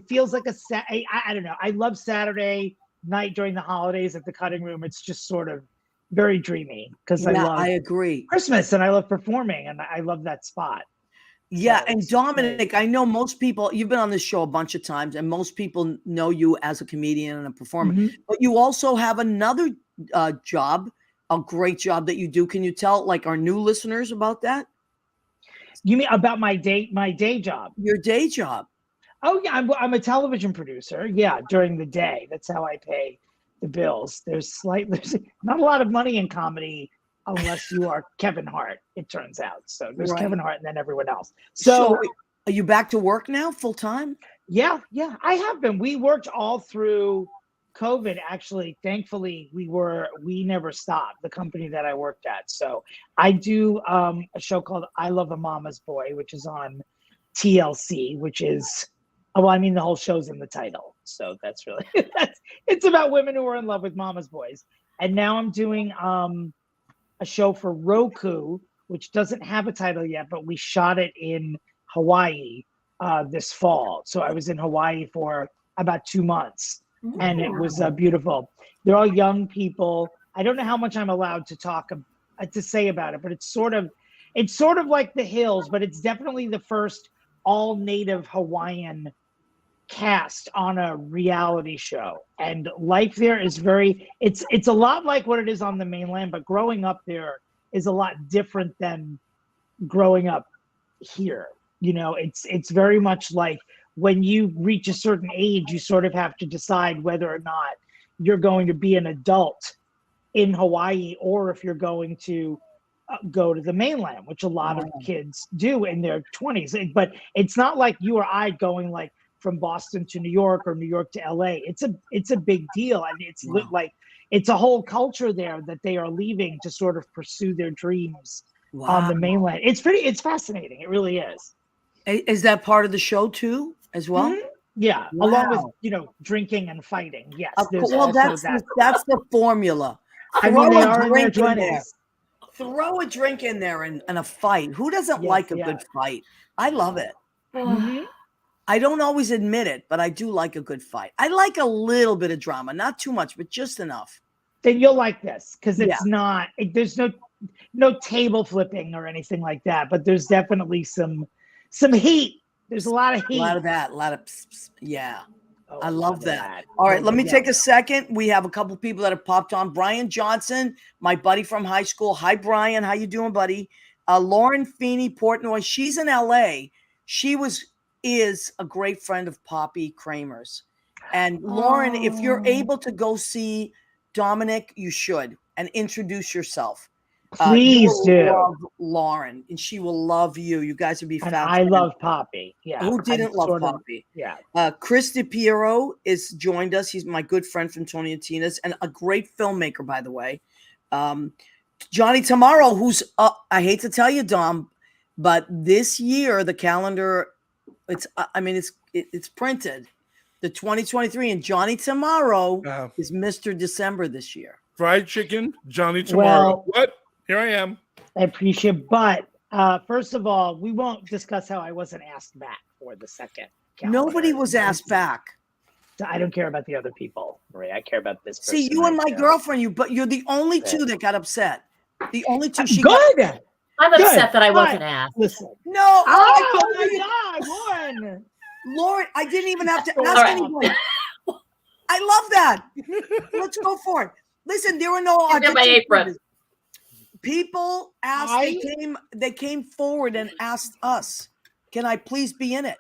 feels like I don't know. I love Saturday night during the holidays at the cutting room. It's just sort of very dreamy because I Yeah, love I agree. Christmas and I love performing and I love that spot. Yeah, So and it's Dominic, I know most people, you've been on this show a bunch of times, and most people know you as a comedian and a performer, Mhm. but you also have another job, a great job that you do. Can you tell like our new listeners about that? You mean about my day job? Your day job. Oh yeah, I'm a television producer. Yeah, during the day. That's how I pay the bills. There's not a lot of money in comedy unless you are Kevin Hart, it turns out. So there's Right. Kevin Hart and then everyone else. So So are you back to work now full time? yeah, I have been. We worked all through COVID. Actually, thankfully, we never stopped, the company that I worked at. So I do a show called I Love a Mama's Boy, which is on TLC, which is, well, I mean, the whole show's in the title. So that's really, it's about women who are in love with mama's boys. And now I'm doing a show for Roku, which doesn't have a title yet, but we shot it in Hawaii this fall. So I was in Hawaii for about 2 months and it was beautiful. They're all young people. I don't know how much I'm allowed to to say about it, but it's sort of like The Hills, but it's definitely the first all native Hawaiian cast on a reality show. And life there is it's a lot like what it is on the mainland, but growing up there is a lot different than growing up here. You know, it's very much like when you reach a certain age, you sort of have to decide whether or not you're going to be an adult in Hawaii or if you're going to go to the mainland, which a lot of kids do in their 20s. But it's not like you or I going like from Boston to New York or New York to LA. It's a big deal. I mean, it's like it's a whole culture there that they are leaving to sort of pursue their dreams on the mainland. It's fascinating. It really is. Is that part of the show too, as well? Mhm. Yeah, Wow. along with drinking and fighting. Yes, Of there's course. Well, also that's the formula. I mean, they Throw a are in their drink in there. 20s. Throw a drink in there and a fight. Who doesn't Yes, like a yeah. good fight? I love it. Mhm. I don't always admit it, but I do like a good fight. I like a little bit of drama, not too much, but just enough. Then you'll like this because it's not. There's no table flipping or anything like that, but there's definitely some heat. There's a lot of heat. A lot of that, a lot of yeah. Oh, I love that. All All right, let me take a second. We have a couple people that have popped on. Brian Johnson, my buddy from high school. Hi, Brian. How you doing, buddy? Lauren Feeney, Portnoy. She's in LA. She is a great friend of Poppy Kramer's. And Lauren, if you're able to go see Dominic, you should, and introduce yourself. Please You will do. love Lauren, and she will love you. You guys would be And fascinated. I love Poppy. Yeah. Who I'm didn't love sort of- Poppy? Yeah. Chris DiPiero is joined us. He's my good friend from Tony and Tina's and a great filmmaker, by the way. Johnny Tomorrow, who's I hate to tell you, Dom, but this year the calendar, it's printed. the 2023, and Johnny Tomorrow Uh, is Mr. December this year. fried chicken, Johnny Tomorrow. Well- What? Here I am. I appreciate, but first of all, we won't discuss how I wasn't asked back for the second. Nobody calendar. was asked back. I don't care about the other people, Maria. I care about this person. See, you and my right now. girlfriend, but you're the only two that got upset. The only two she Good. got. I'm Good. upset that I All wasn't right. asked. Listen. No, I Oh told my you, God, Lauren. Lord, I didn't even have to All ask right. anybody. I love that. Let's go for it. Listen, there were no Give me my audition apron. quizzes. People asked. They came forward and asked us, "Can I please be in it?"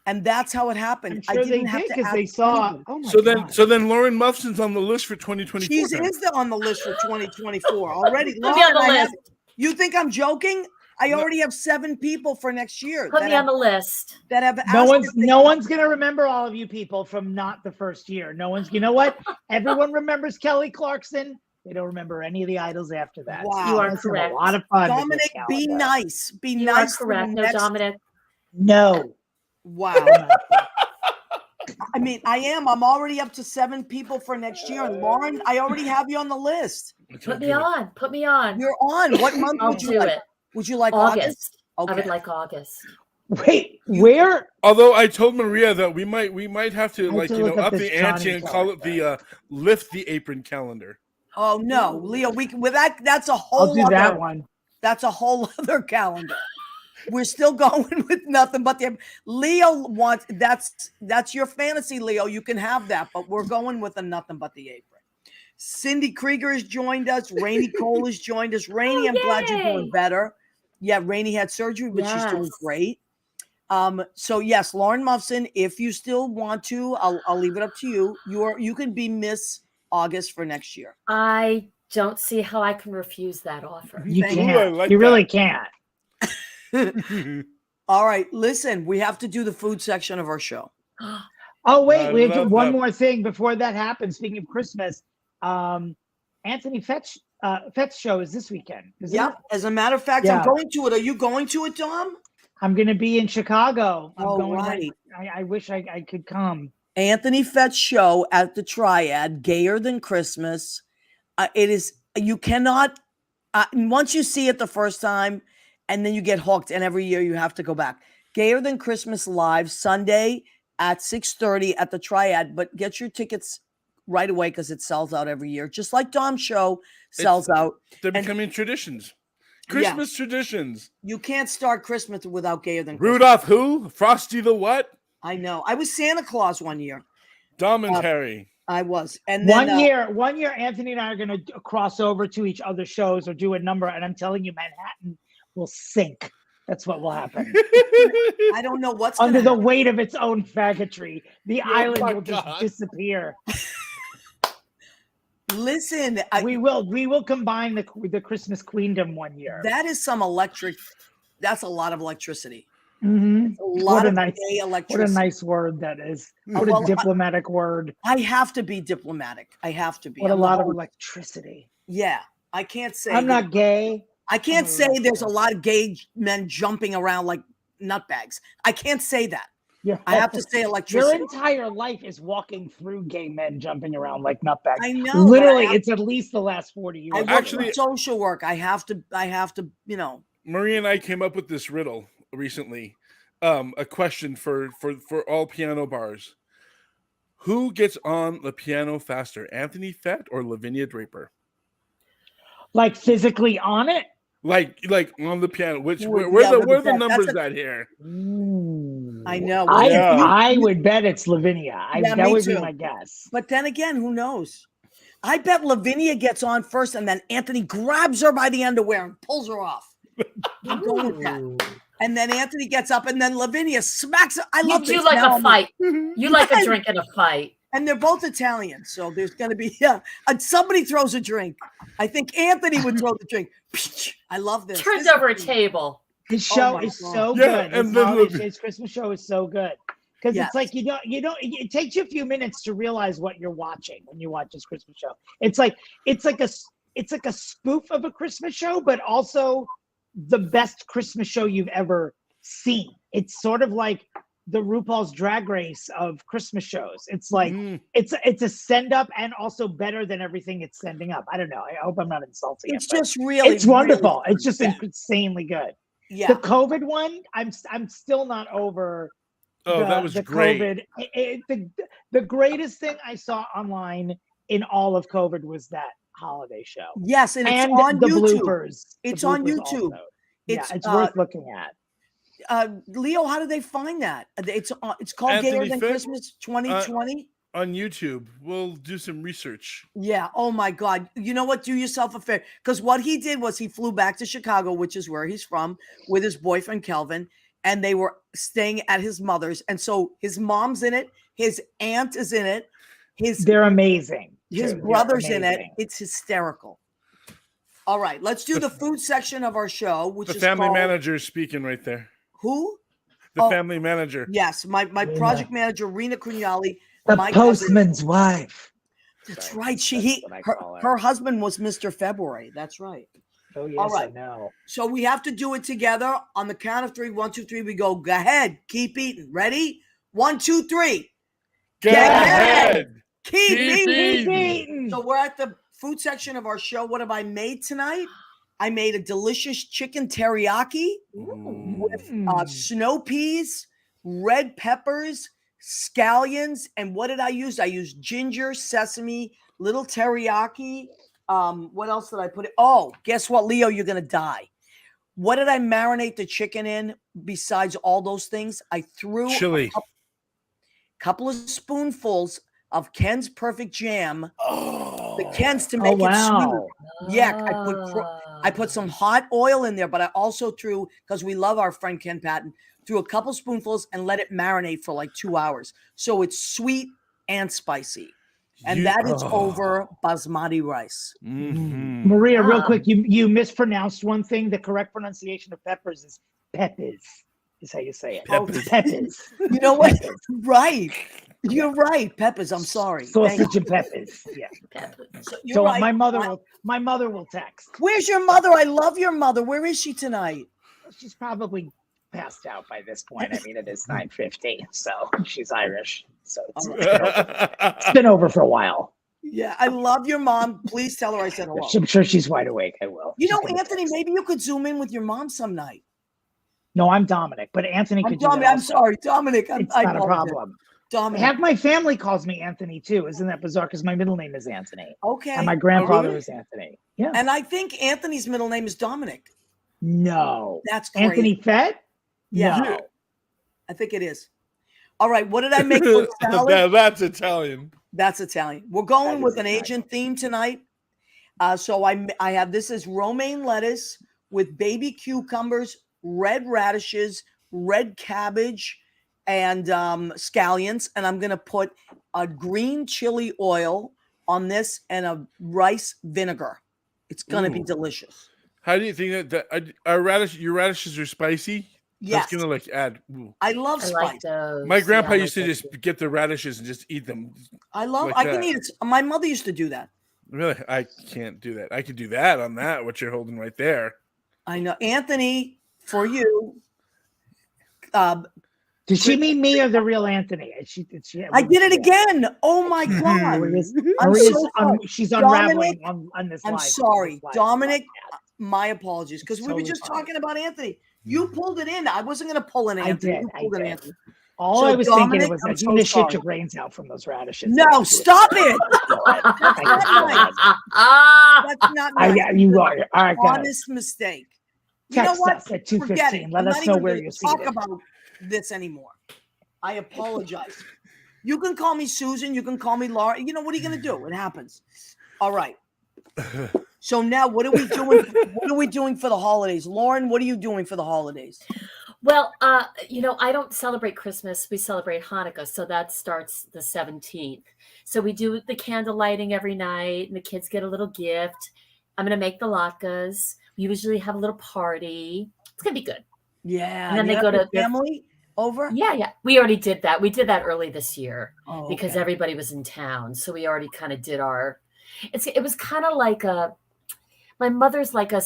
And that's how it happened. I'm sure I didn't they have did to because ask they saw. anybody. Oh my So God. then Lauren Muffson's on the list for 2024. She's then. on the list for 2024 already. Put me on the Lauren, I have- list. you think I'm joking? I No. already have 7 people for next year Put that me have, on the list. that have asked. No one's if they- no one's gonna remember all of you people from not the first year. No one's. You know what? Everyone remembers Kelly Clarkson. They don't remember any of the idols after that. Wow. You are Let's have correct. A lot of fun. with Dominic, this be calendar. nice. Be You are nice. to the correct. No, next- Dominic. No. Wow. I mean, I am. I'm already up to 7 people for next year. And Lauren, I already have you on the list. Put me on. Put me on. You're on. What month I'll would you do like? it. Would you like August? August. I Okay. would like August. Wait. Where? Although I told Maria that we might have to I have to look up up this the ante Johnny and call it the lift the apron calendar. Oh no, Leo. We can with that. That's a I'll whole. do other, that one. That's a whole other calendar. We're still going with nothing but the Leo wants. That's your fantasy, Leo. You can have that, but we're going with a nothing but the apron. Cindy Krieger has joined us. Rainey Cole has joined us. Rainey, I'm glad you're doing yay. better. Yeah, Rainey had surgery, but she's doing Yes. great. So yes, Lauren Muffson, if you still want to, I'll leave it up to you. You can be Miss August for next year. I don't see how I can refuse that offer. You Thank you. can't. I like you really that. can't. All right, listen, we have to do the food section of our show. Oh wait, I we have to, love one that. more thing before that happens. Speaking of Christmas, Anthony Fetch show is this weekend. Isn't Yeah. it? As a matter of fact, Yeah. I'm going to it. Are you going to it, Dom? I'm going to be in Chicago. I'm Oh, going. right. I wish I could come. Anthony Fetch show at the Triad, gayer than Christmas. It is. You cannot. Once you see it the first time, and then you get hooked, and every year you have to go back. Gayer than Christmas live Sunday at 6:30 at the Triad. But get your tickets right away because it sells out every year, just like Dom's show sells out. They're And- becoming traditions. Yeah. Christmas traditions. You can't start Christmas without gayer than Christmas. Rudolph who? Frosty the what? I know. I was Santa Claus one year. Dom and Harry. I was, and then One year, Anthony and I are going to cross over to each other's shows or do a number, and I'm telling you, Manhattan will sink. That's what will happen. I don't know what's Under gonna the weight of its own faggotry, the island my will just God. disappear. Listen, We will combine the Christmas queendom one year. that is some electric. That's a lot of electricity. Mhm. A lot a of nice- gay What a electricity. nice word that is. What Well, a diplomatic word. I have to be diplomatic. I have to be. What a I'm the lot of host. electricity. Yeah, I can't say. I'm not gay. I can't I'm a say there's a electric. lot of gay men jumping around like nutbags. I can't say that. Yeah. I have to say Your electricity. entire life is walking through gay men jumping around like nutbags. I know. but Literally, I have- it's at least the last 40 years. I work Actually- in social work. I have to. You know. Maria and I came up with this riddle recently. A question for all piano bars. Who gets on the piano faster, Anthony Fett or Lavinia Draper? Like physically on it. Like on the piano. Which Well, where yeah, the but where the that's numbers a- at here? I know. I, Yeah. I would bet it's Lavinia. Yeah, that me would be too. my guess. But then again, who knows? I bet Lavinia gets on first, and then Anthony grabs her by the underwear and pulls her off. I'm going with that. And then Anthony gets up, and then Lavinia smacks her. I You love do this. like Now a I'm- fight. You like a Yes. drink and a fight. And they're both Italian, so there's going to be somebody throws a drink. I think Anthony would throw the drink. I love this. Turns This over a is- table. His Oh show my is God. so Yeah, good. and His, then holiday- his Christmas show is so good because Yes. it's like you don't. It takes you a few minutes to realize what you're watching when you watch his Christmas show. It's like a spoof of a Christmas show, but also the best Christmas show you've ever seen. It's sort of like the RuPaul's Drag Race of Christmas shows. It's like Mm. it's a send up and also better than everything it's sending up. I don't know. I hope I'm not insulting It's it. but just really, it's wonderful. really It's just yeah. insanely good. Yeah. The COVID one, I'm still not over. Oh, that was great. COVID. The greatest thing I saw online in all of COVID was that holiday show. Yes, and it's And on the YouTube. bloopers. The It's on bloopers YouTube. also. It's It's worth looking at. Leo, how do they find that? It's called Anthony Gayer Than Fitt? Christmas 2020. On YouTube. We'll do some research. Yeah. Oh my God. You know what? Do yourself a favor. Because what he did was he flew back to Chicago, which is where he's from, with his boyfriend Kelvin, and they were staying at his mother's. And so his mom's in it, his aunt is in it, They're amazing. his too. They're brother's in it. amazing. It's hysterical. All right, let's do the food section of our show, which The is family called, manager is speaking right there. Who? The Oh. family manager. Yes, my Rena. project manager, Rena Cugnali. The my cousin- postman's wife. That's Sorry, right. that's what I call Her husband was Mr. February. That's right. Oh yes, All right. I know. So we have to do it together on the count of three. 1, 2, 3. We go. Go ahead. Keep eating. Ready? 1, 2, 3. Get ahead. Keep Keep eating. eating. So we're at the food section of our show. What have I made tonight? I made a delicious chicken teriyaki with snow peas, red peppers, scallions, and what did I use? I used ginger, sesame, little teriyaki. What else did I put in? Oh, guess what, Leo? You're gonna die. What did I marinate the chicken in besides all those things? I threw Chili. a couple of spoonfuls of Ken's Perfect Jam. Oh. The Ken's to Oh make it wow. smooth. Yeah, I put some hot oil in there, but I also threw, because we love our friend Ken Patton, threw a couple spoonfuls and let it marinate for like 2 hours. So it's sweet and spicy. And that is over basmati rice. Mhm. Maria, real Ah. quick, you mispronounced one thing. The correct pronunciation of peppers is peppers. Is how you say it. Peppers. Peppers. You know what? Right. You're right. Peppers. I'm sorry. Thank Sausage and peppers. Yeah. So you're So right. my mother will text. Where's your mother? I love your mother. Where is she tonight? She's probably passed out by this point. I mean, it is 9:50, so she's Irish. So it's been over for a while. Yeah, I love your mom. Please tell her I said hello. I'm sure she's wide awake. I will. You know, She's gonna Anthony, text. maybe you could zoom in with your mom some night. No, I'm Dominic, but Anthony could do that I'm also. sorry, Dominic. It's I not a apologize. problem. Dominic. Half my family calls me Anthony too. Isn't that bizarre? Because my middle name is Anthony, Okay. and my grandfather really? is Anthony. Yeah. And I think Anthony's middle name is Dominic. No. That's crazy. Anthony Fett? Yeah. No. I think it is. All right. What did I make for salad? That's Italian. That's Italian. We're going That with is an Italian. Asian theme tonight. So I have this is romaine lettuce with baby cucumbers, red radishes, red cabbage, and scallions. And I'm going to put a green chili oil on this and a rice vinegar. It's going to be Ooh. delicious. How do you think that your radishes are spicy? Yes. That's gonna like add. Ooh. I love I spice. like those. My grandpa Yeah, I used to like just those. get the radishes and just eat them. I love. like I can that. eat it. My mother used to do that. Really, I can't do that. I could do that on that. What you're holding right there. I know, Anthony. For you, Did she mean me or the real Anthony? I did it again. Oh my god! Maria's, I'm Maria's so sorry. she's unraveling Dominic, on this I'm live. sorry, this live Dominic. podcast. My apologies, because we were Totally just fine. talking about Anthony. You pulled it in. I wasn't going to pull an I Anthony. did, You I pulled an did. Anthony. All So, I was Dominic, thinking was I'm that you so need to shit sorry. your brains out from those radishes. No, stop it. That's not nice. That's not I, nice. yeah, you are. All right, guys. Honest mistake. You know Text what? us at Forget it. 2:15. Let I'm us not know even where gonna you're talk seated. about this anymore. I apologize. You can call me Susan. You can call me Laura. You know what are you going to do? It happens. All right. So now, what are we doing? What are we doing for the holidays, Lauren? What are you doing for the holidays? Well, I don't celebrate Christmas. We celebrate Hanukkah. So that starts the 17th. So we do the candle lighting every night and the kids get a little gift. I'm going to make the latkes. We usually have a little party. It's going to be good. Yeah. And then you they go have your to- family over. Yeah. We already did that. We did that early this year Oh, because okay. everybody was in town. So we already kind of did it was kind of like my mother's like a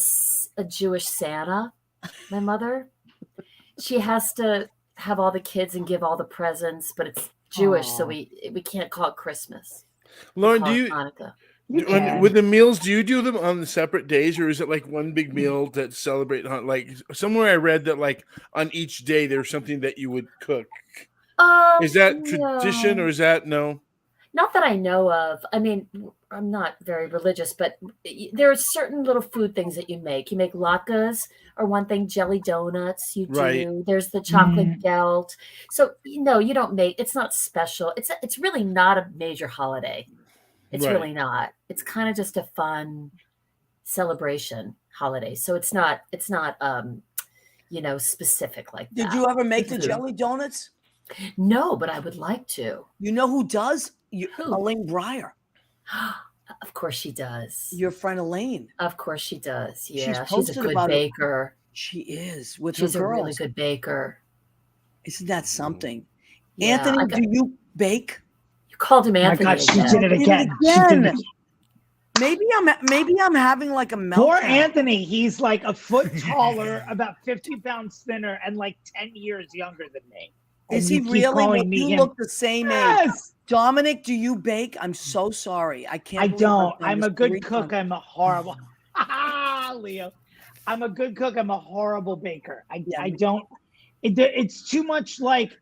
Jewish Santa. My mother, she has to have all the kids and give all the presents, but it's Jewish, so Aw. we can't call it Christmas. We Lauren, call do it you Hanukkah. You can. with the meals? Do you do them on the separate days, or is it like one big meal that celebrate? Like somewhere I read that like on each day there's something that you would cook. Is that tradition, No. or is that no? Not that I know of. I mean, I'm not very religious, but there are certain little food things that you make. You make latkes, or one thing, jelly donuts. You do. Right. There's the chocolate gelt. So you don't make. It's not special. It's really not a major holiday. It's Right. really not. It's kind of just a fun celebration holiday. So it's not specific like that. Did you ever make the Good. jelly donuts? No, but I would like to. You know who does? Who? Elaine Breyer, Of course she does. your friend Elaine. Of course she does. Yeah, she's a posted good about it. baker. She is with She's her a girls. really good baker. Isn't that something? Yeah, Anthony, I got- do you bake? you called him My Anthony. God, she again. did it again. She Again. did it. Maybe I'm having like a meltdown. Poor Anthony. He's like a foot taller, about 50 pounds thinner, and like 10 years younger than me. Is And he you keep really? calling Well, me you him. look the same age. Yes. Dominic, do you bake? I'm so sorry. I can't. I believe don't. I've done I'm this a good 3 cook. times. I'm a horrible. Leo. I'm a good cook. I'm a horrible baker. Yeah, I me don't. It's too much like.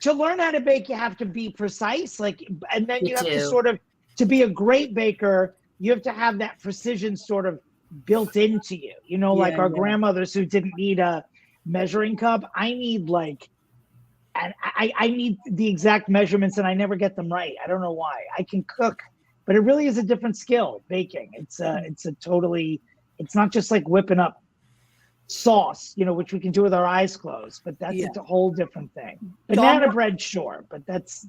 To learn how to bake, you have to be precise. Like, and then You you have to do. sort of, to be a great baker, you have to have that precision sort of built into you. You know, like Yeah, our yeah. grandmothers who didn't need a measuring cup. I need like, and I need the exact measurements, and I never get them right. I don't know why. I can cook, but it really is a different skill. Baking. It's a totally. It's not just like whipping up sauce, which we can do with our eyes closed, but that's Yeah. a whole different thing. Dom, Banana what- bread, sure, but that's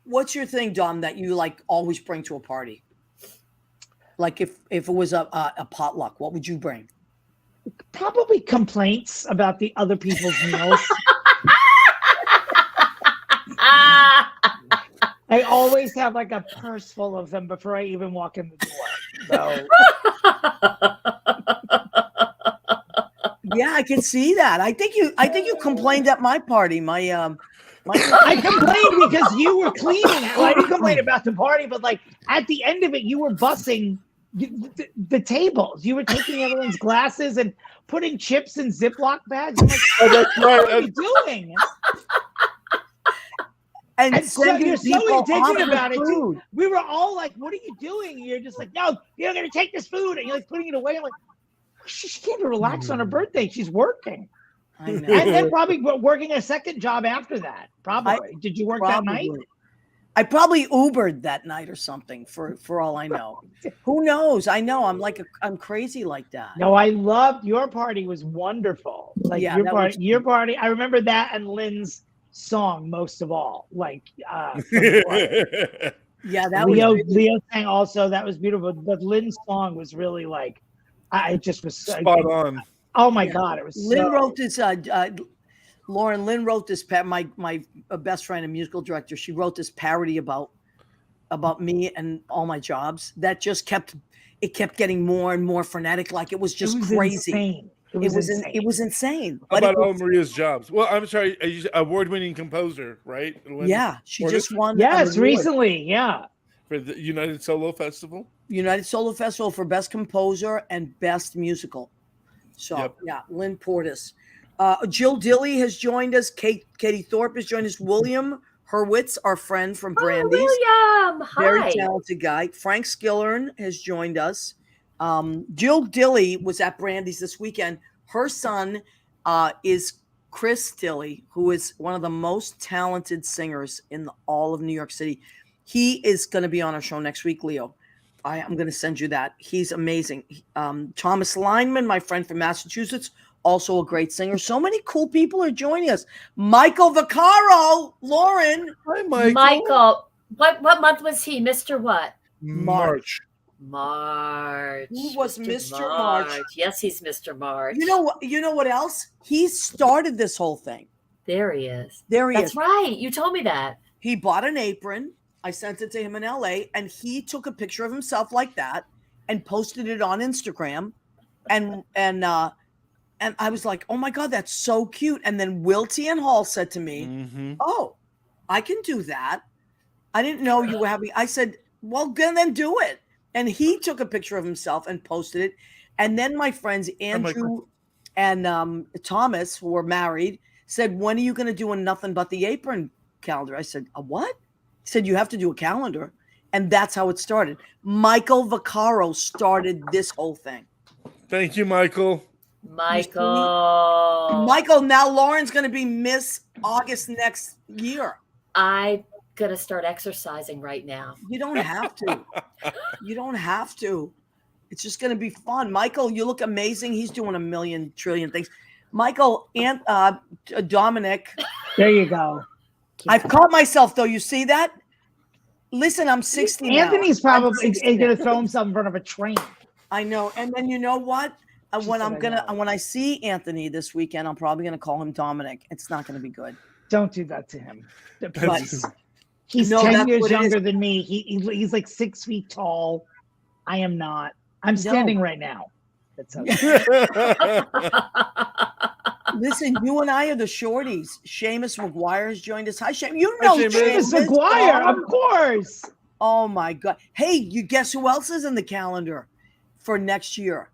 What's your thing, Dom, that you like always bring to a party? Like if it was a potluck, what would you bring? probably complaints about the other people's meals. I always have like a purse full of them before I even walk in the door. So Yeah, I can see that. I think you complained at my party. My I complained because you were cleaning. Well, I didn't complain about the party, but like at the end of it, you were bussing the tables. You were taking everyone's glasses and putting chips in Ziploc bags. I'm like, Oh, that's what right. are you doing? and And so sending you're so people indignant off the about it, too. food. We were all like, what are you doing? And you're just like, no, you're going to take this food. And you're like putting it away. I'm like, she can't relax on her birthday. She's working. I know. And then probably working a second job after that. Probably. Did you work that night? Probably. I probably Ubered that night or something for all I know. Who knows? I know I'm crazy like that. No, I loved your party. Was wonderful. Like Yeah, your that party. was- Your party. I remember that and Lynn's song most of all. Like from the party. Yeah, that was Leo sang also. That was beautiful. But Lynn's song was really like, I just was Spot on. Oh my Yeah. God, it was. Lynn so, wrote this. Lauren Lynn wrote this. My best friend and musical director. She wrote this parody about me and all my jobs. That just kept getting more and more frenetic. Like it was just it was crazy. Insane. It It was was insane. it was insane. How But about it all was- Maria's jobs? Well, I'm sorry, award-winning composer, right? yeah, she Or just this- won. an Yes, award. recently. Yeah. For the United Solo Festival. United Solo Festival for Best Composer and Best Musical. So Yep. yeah, Lynn Portis. Jill Dilly has joined us. Katie Thorpe has joined us. William Hurwitz, our friend from Oh, Brandy's. William. Very Hi. talented guy. Frank Skillern has joined us. Jill Dilly was at Brandy's this weekend. Her son is Chris Dilly, who is one of the most talented singers in all of New York City. He is going to be on our show next week, Leo. I'm going to send you that. He's amazing. Thomas Lineman, my friend from Massachusetts, also a great singer. So many cool people are joining us. Michael Vaccaro, Lauren. Hi, Michael. Michael. What month was he? Mr. What? March. March. Who was Mr. March? Yes, he's Mr. March. You know what else? He started this whole thing. There he is. There he That's is. right. You told me that. He bought an apron. I sent it to him in LA, and he took a picture of himself like that and posted it on Instagram. And And I was like, oh my God, that's so cute. And then Wiltie and Hall said to me, Mm-hmm. oh, I can do that. I didn't know you were having. I said, well, then do it. And he took a picture of himself and posted it. And then my friends Andrew and Thomas, who were married, said, when are you going to do a Nothing But the Apron calendar? I said, a what? He said, you have to do a calendar. And that's how it started. Michael Vaccaro started this whole thing. Thank you, Michael. Michael, Now Lauren's going to be Miss August next year. I'm gonna start exercising right now. You don't have to. You don't have to. It's just going to be fun. Michael, you look amazing. He's doing a million trillion things. Michael and Dominic. There you go. I've caught myself though. You see that? Listen, I'm 60 now. Anthony's I'm probably 60 going now. to throw himself in front of a train. I know. And then you know what? When said I know. when I see Anthony this weekend, I'm probably gonna call him Dominic. It's not gonna be good. Don't do that to him. Please. That's- He's No, 10 that's years what it is. younger than me. He's like 6 feet tall. I am not. I'm standing right now. That's how Listen, you and I are the shorties. Seamus McGuire has joined us. Hi, Seamus. You know Seamus. James McGuire, of course. Oh my God. Hey, you guess who else is in the calendar for next year?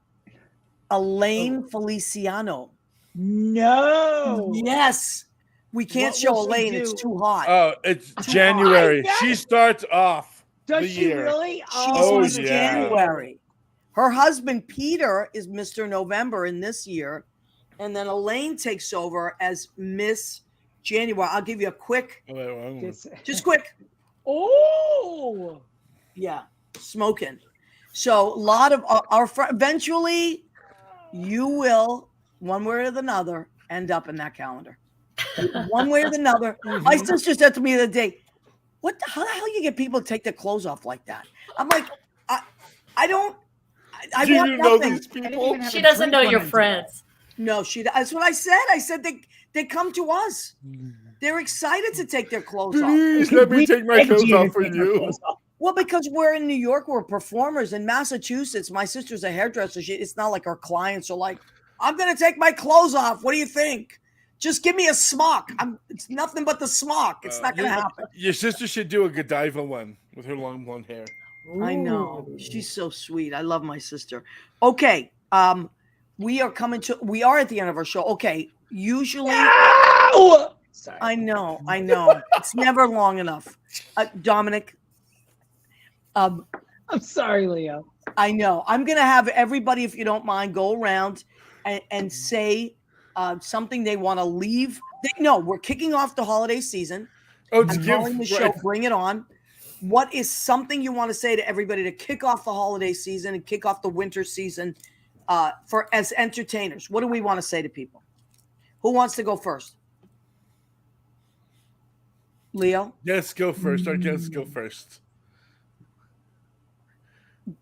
Elaine Feliciano. No. Yes. We can't What show will she Elaine. do? It's too hot. Oh, it's January. yes. She starts off Does the she year. really? She's Oh, Miss yeah. January. Her husband, Peter, is Mr. November in this year. And then Elaine takes over as Miss January. I'll give you a quick, just quick. Oh. Yeah, smoking. So a lot of our eventually you will, one way or another, end up in that calendar. One way or another. My sister said to me the other day, how the hell you get people to take their clothes off like that? I'm like, I don't, I Do want you know nothing. these people? she doesn't know your friends. No, that's what I said. I said they come to us. They're excited to take their clothes off. Please let me take my begged clothes you to off for take your you. clothes off. Well, because we're in New York, we're performers. In Massachusetts, my sister's a hairdresser. It's not like our clients are like, I'm going to take my clothes off. What do you think? Just give me a smock. It's nothing but the smock. It's not going to happen. Your sister should do a Godiva one with her long blonde hair. I know. She's so sweet. I love my sister. Okay. We are at the end of our show. Okay. Usually. Ow! Sorry. I know. It's never long enough. Dominic. I'm sorry, Leo. I know. I'm going to have everybody, if you don't mind, go around and say something they want to leave. We're kicking off the holiday season. Oh, I'm calling the show. Bring it on. What is something you want to say to everybody to kick off the holiday season and kick off the winter season for as entertainers? What do we want to say to people? Who wants to go first? Leo? Yes, go first. Our guests go first.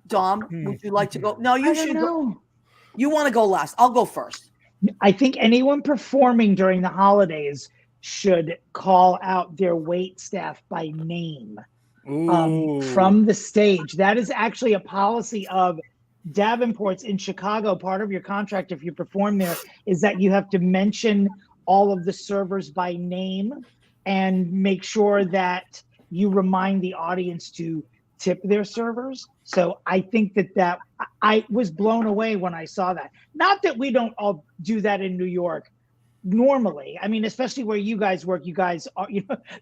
Dom, would you like to go? No, you I should don't go. know. You want to go last. I'll go first. I think anyone performing during the holidays should call out their wait staff by name from the stage. That is actually a policy of Davenport's in Chicago. Part of your contract, if you perform there, is that you have to mention all of the servers by name and make sure that you remind the audience to tip their servers. So I think that I was blown away when I saw that. Not that we don't all do that in New York normally. I mean, especially where you guys work, you guys are,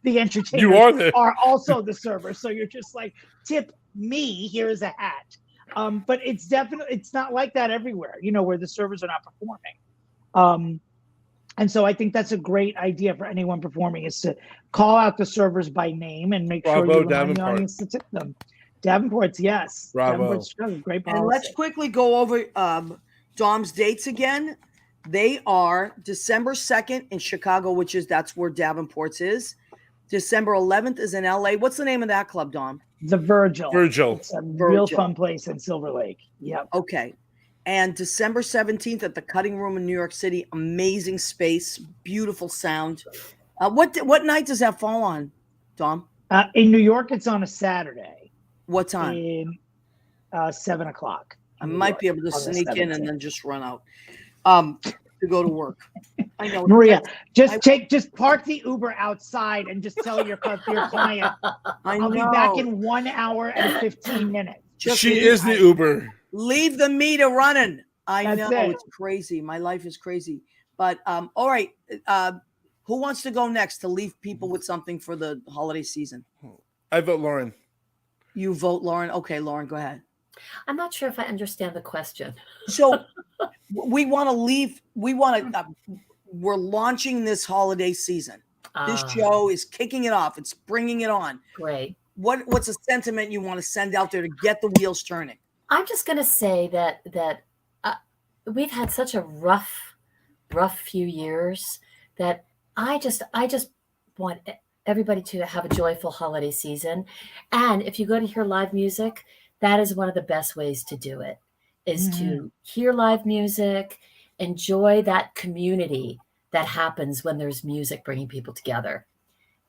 the entertainers are also the servers. So you're just like, tip me, here's a hat. But it's not like that everywhere, where the servers are not performing. And so I think that's a great idea for anyone performing, is to call out the servers by name and make sure you remind the audience to tip them. Davenport's, yes. Bravo. Davenport's Chicago, great policy. And let's quickly go over Dom's dates again. They are December 2nd in Chicago, that's where Davenport's is. December 11th is in LA. What's the name of that club, Dom? The Virgil. It's a real Virgil. fun place in Silver Lake. Yep. Okay. And December 17th at the Cutting Room in New York City. Amazing space, beautiful sound. What night does that fall on, Dom? In New York, it's on a Saturday. What time? In 7 o'clock. I might be able to sneak in and then just run out. to go to work. I know. Maria, I- just park the Uber outside and just tell your client, I I'll be back know. in 1 hour and 15 minutes. Just She leave- is the Uber. Leave the meter running. I That's know it. it's crazy. My life is crazy. But all right. Who wants to go next to leave people with something for the holiday season? I vote Lauren. You vote, Lauren. Okay, Lauren, go ahead. I'm not sure if I understand the question. So we want to leave. We want to. We're launching this holiday season. This show is kicking it off. It's bringing it on. Great. What's a sentiment you want to send out there to get the wheels turning? I'm just going to say that we've had such a rough few years that I just want everybody to have a joyful holiday season. And if you go to hear live music, that is one of the best ways to do it, is to hear live music, enjoy that community that happens when there's music bringing people together.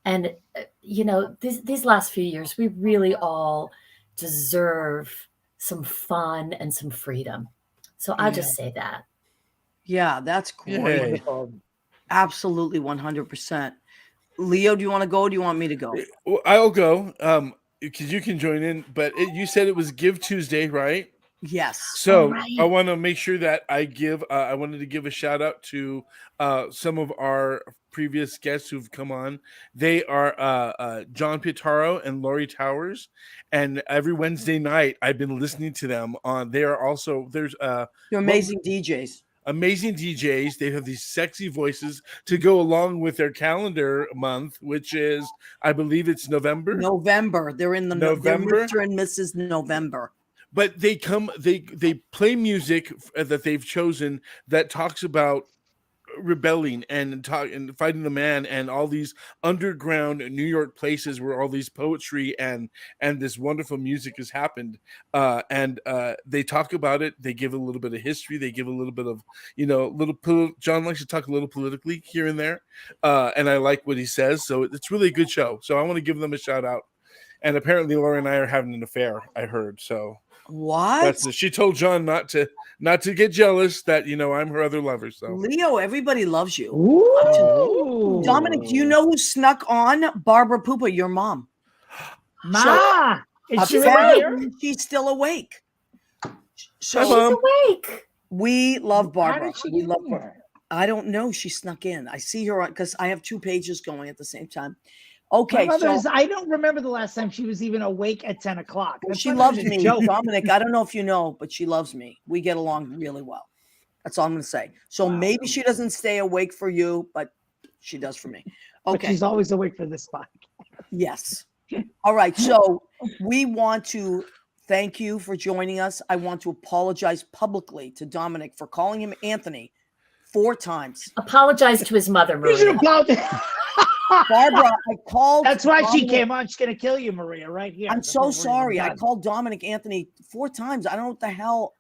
And, these last few years, we really all deserve some fun and some freedom. So I'll just say that. Yeah, that's great. Yay. Wonderful. Absolutely, 100%. Leo, do you want to go? Or do you want me to go? Well, I'll go. Because you can join in, but you said it was Give Tuesday, right? Yes. So Right. I want to make sure that I give. I wanted to give a shout out to some of our previous guests who've come on. They are John Pitaro and Lori Towers, and every Wednesday night I've been listening to them on. They are also there's You're amazing DJs. amazing DJs. They have these sexy voices to go along with their calendar month, which is I believe it's November. November. They're in the November? They're Mr. and Mrs. November. But they play music that they've chosen that talks about rebelling and fighting the man and all these underground New York places where all these poetry and this wonderful music has happened. And they talk about it. They give a little bit of history. They give a little bit of, John likes to talk a little politically here and there. And I like what he says. So it's really a good show. So I want to give them a shout out. And apparently Laura and I are having an affair, I heard. So What? she told John not to get jealous that I'm her other lover. So Leo, everybody loves you. Ooh. Dominic, do you know who snuck on? Barbara Poopa, your mom. Ma, is she Apparently, here? she's still awake. Hi, So Mom. Awake. we love How Barbara. did she We get love in her. here? I don't know. She snuck in. I see her because I have two pages going at the same time. Okay, My mother so I don't remember the last time she was even awake at 10 o'clock. That's she not loves even a me. joke. Dominic, I don't know if you know, but she loves me. We get along really well. That's all I'm going to say. So Wow. maybe she doesn't stay awake for you, but she does for me. But Okay. she's always awake for this spot. Yes. All right. So we want to thank you for joining us. I want to apologize publicly to Dominic for calling him Anthony 4 times. Apologize to his mother, You should Maria. apologize. Barbara, I called. That's why she Dominic- came on. She's gonna kill you, Maria, right here. I'm That's so what we're sorry. I done. called Dominic Anthony 4 times. I don't know what the hell.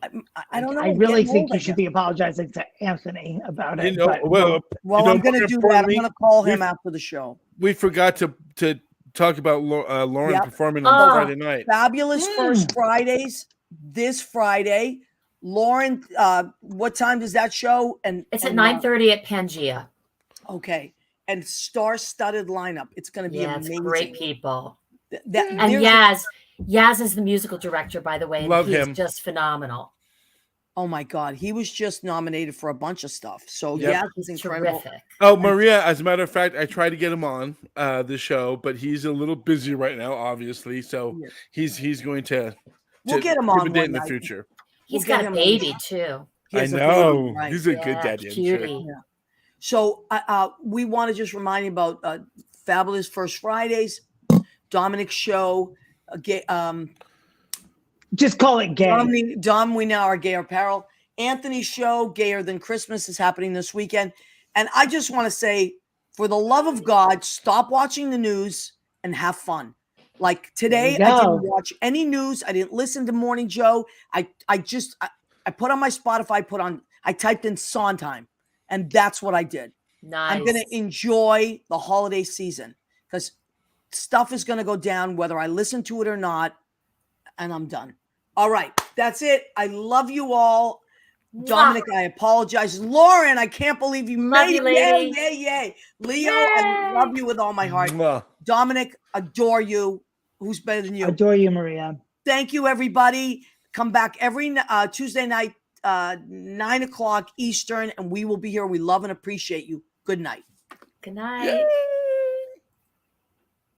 I don't know. I I'm really getting think old, you I should guess. be apologizing to Anthony about it. Well, but- Well, You I'm know, going to more do that. I'm importantly, going to call him we- after the show. we forgot to talk about Lauren Yep. performing on Ah. Friday night. Fabulous First Fridays this Friday. Lauren, what time does that show? And It's at and, 9:30 at Pangea. Okay. And star-studded lineup. It's going to be Yeah, it's amazing. great people. And There's- Yaz is the musical director, by the way. And Love he's him. just phenomenal. Oh my God. He was just nominated for a bunch of stuff. So Yep. yeah, he's incredible. Terrific. Oh, Maria, as a matter of fact, I tried to get him on the show, but he's a little busy right now, obviously. So Yeah. he's going to We'll get him give on a date one in the night. future. He's get got a him on baby the too. He I has a baby, know. right. He's a Yeah, good daddy. I'm sure. cutie. So we want to just remind you about Fabulous First Fridays, Dominic's show, just call it gay. Dom, we now are Gay Apparel. Anthony's show, Gayer Than Christmas, is happening this weekend. And I just want to say, for the love of God, stop watching the news and have fun. Like today, There you I go. didn't watch any news. I didn't listen to Morning Joe. I put on my Spotify, I typed in Sondheim, and that's what I did. Nice. I'm going to enjoy the holiday season because stuff is going to go down whether I listen to it or not, and I'm done. All right, that's it. I love you all. Dominic, I apologize. Lauren, I can't believe you Love made you, it. Yay, lady. yay, yay. Leo, I love you with all my heart. Mwah. Dominic, adore you. Who's better than you? Adore you, Maria. Thank you, everybody. Come back every Tuesday night, 9 o'clock Eastern, and we will be here. We love and appreciate you. Good night. Good night.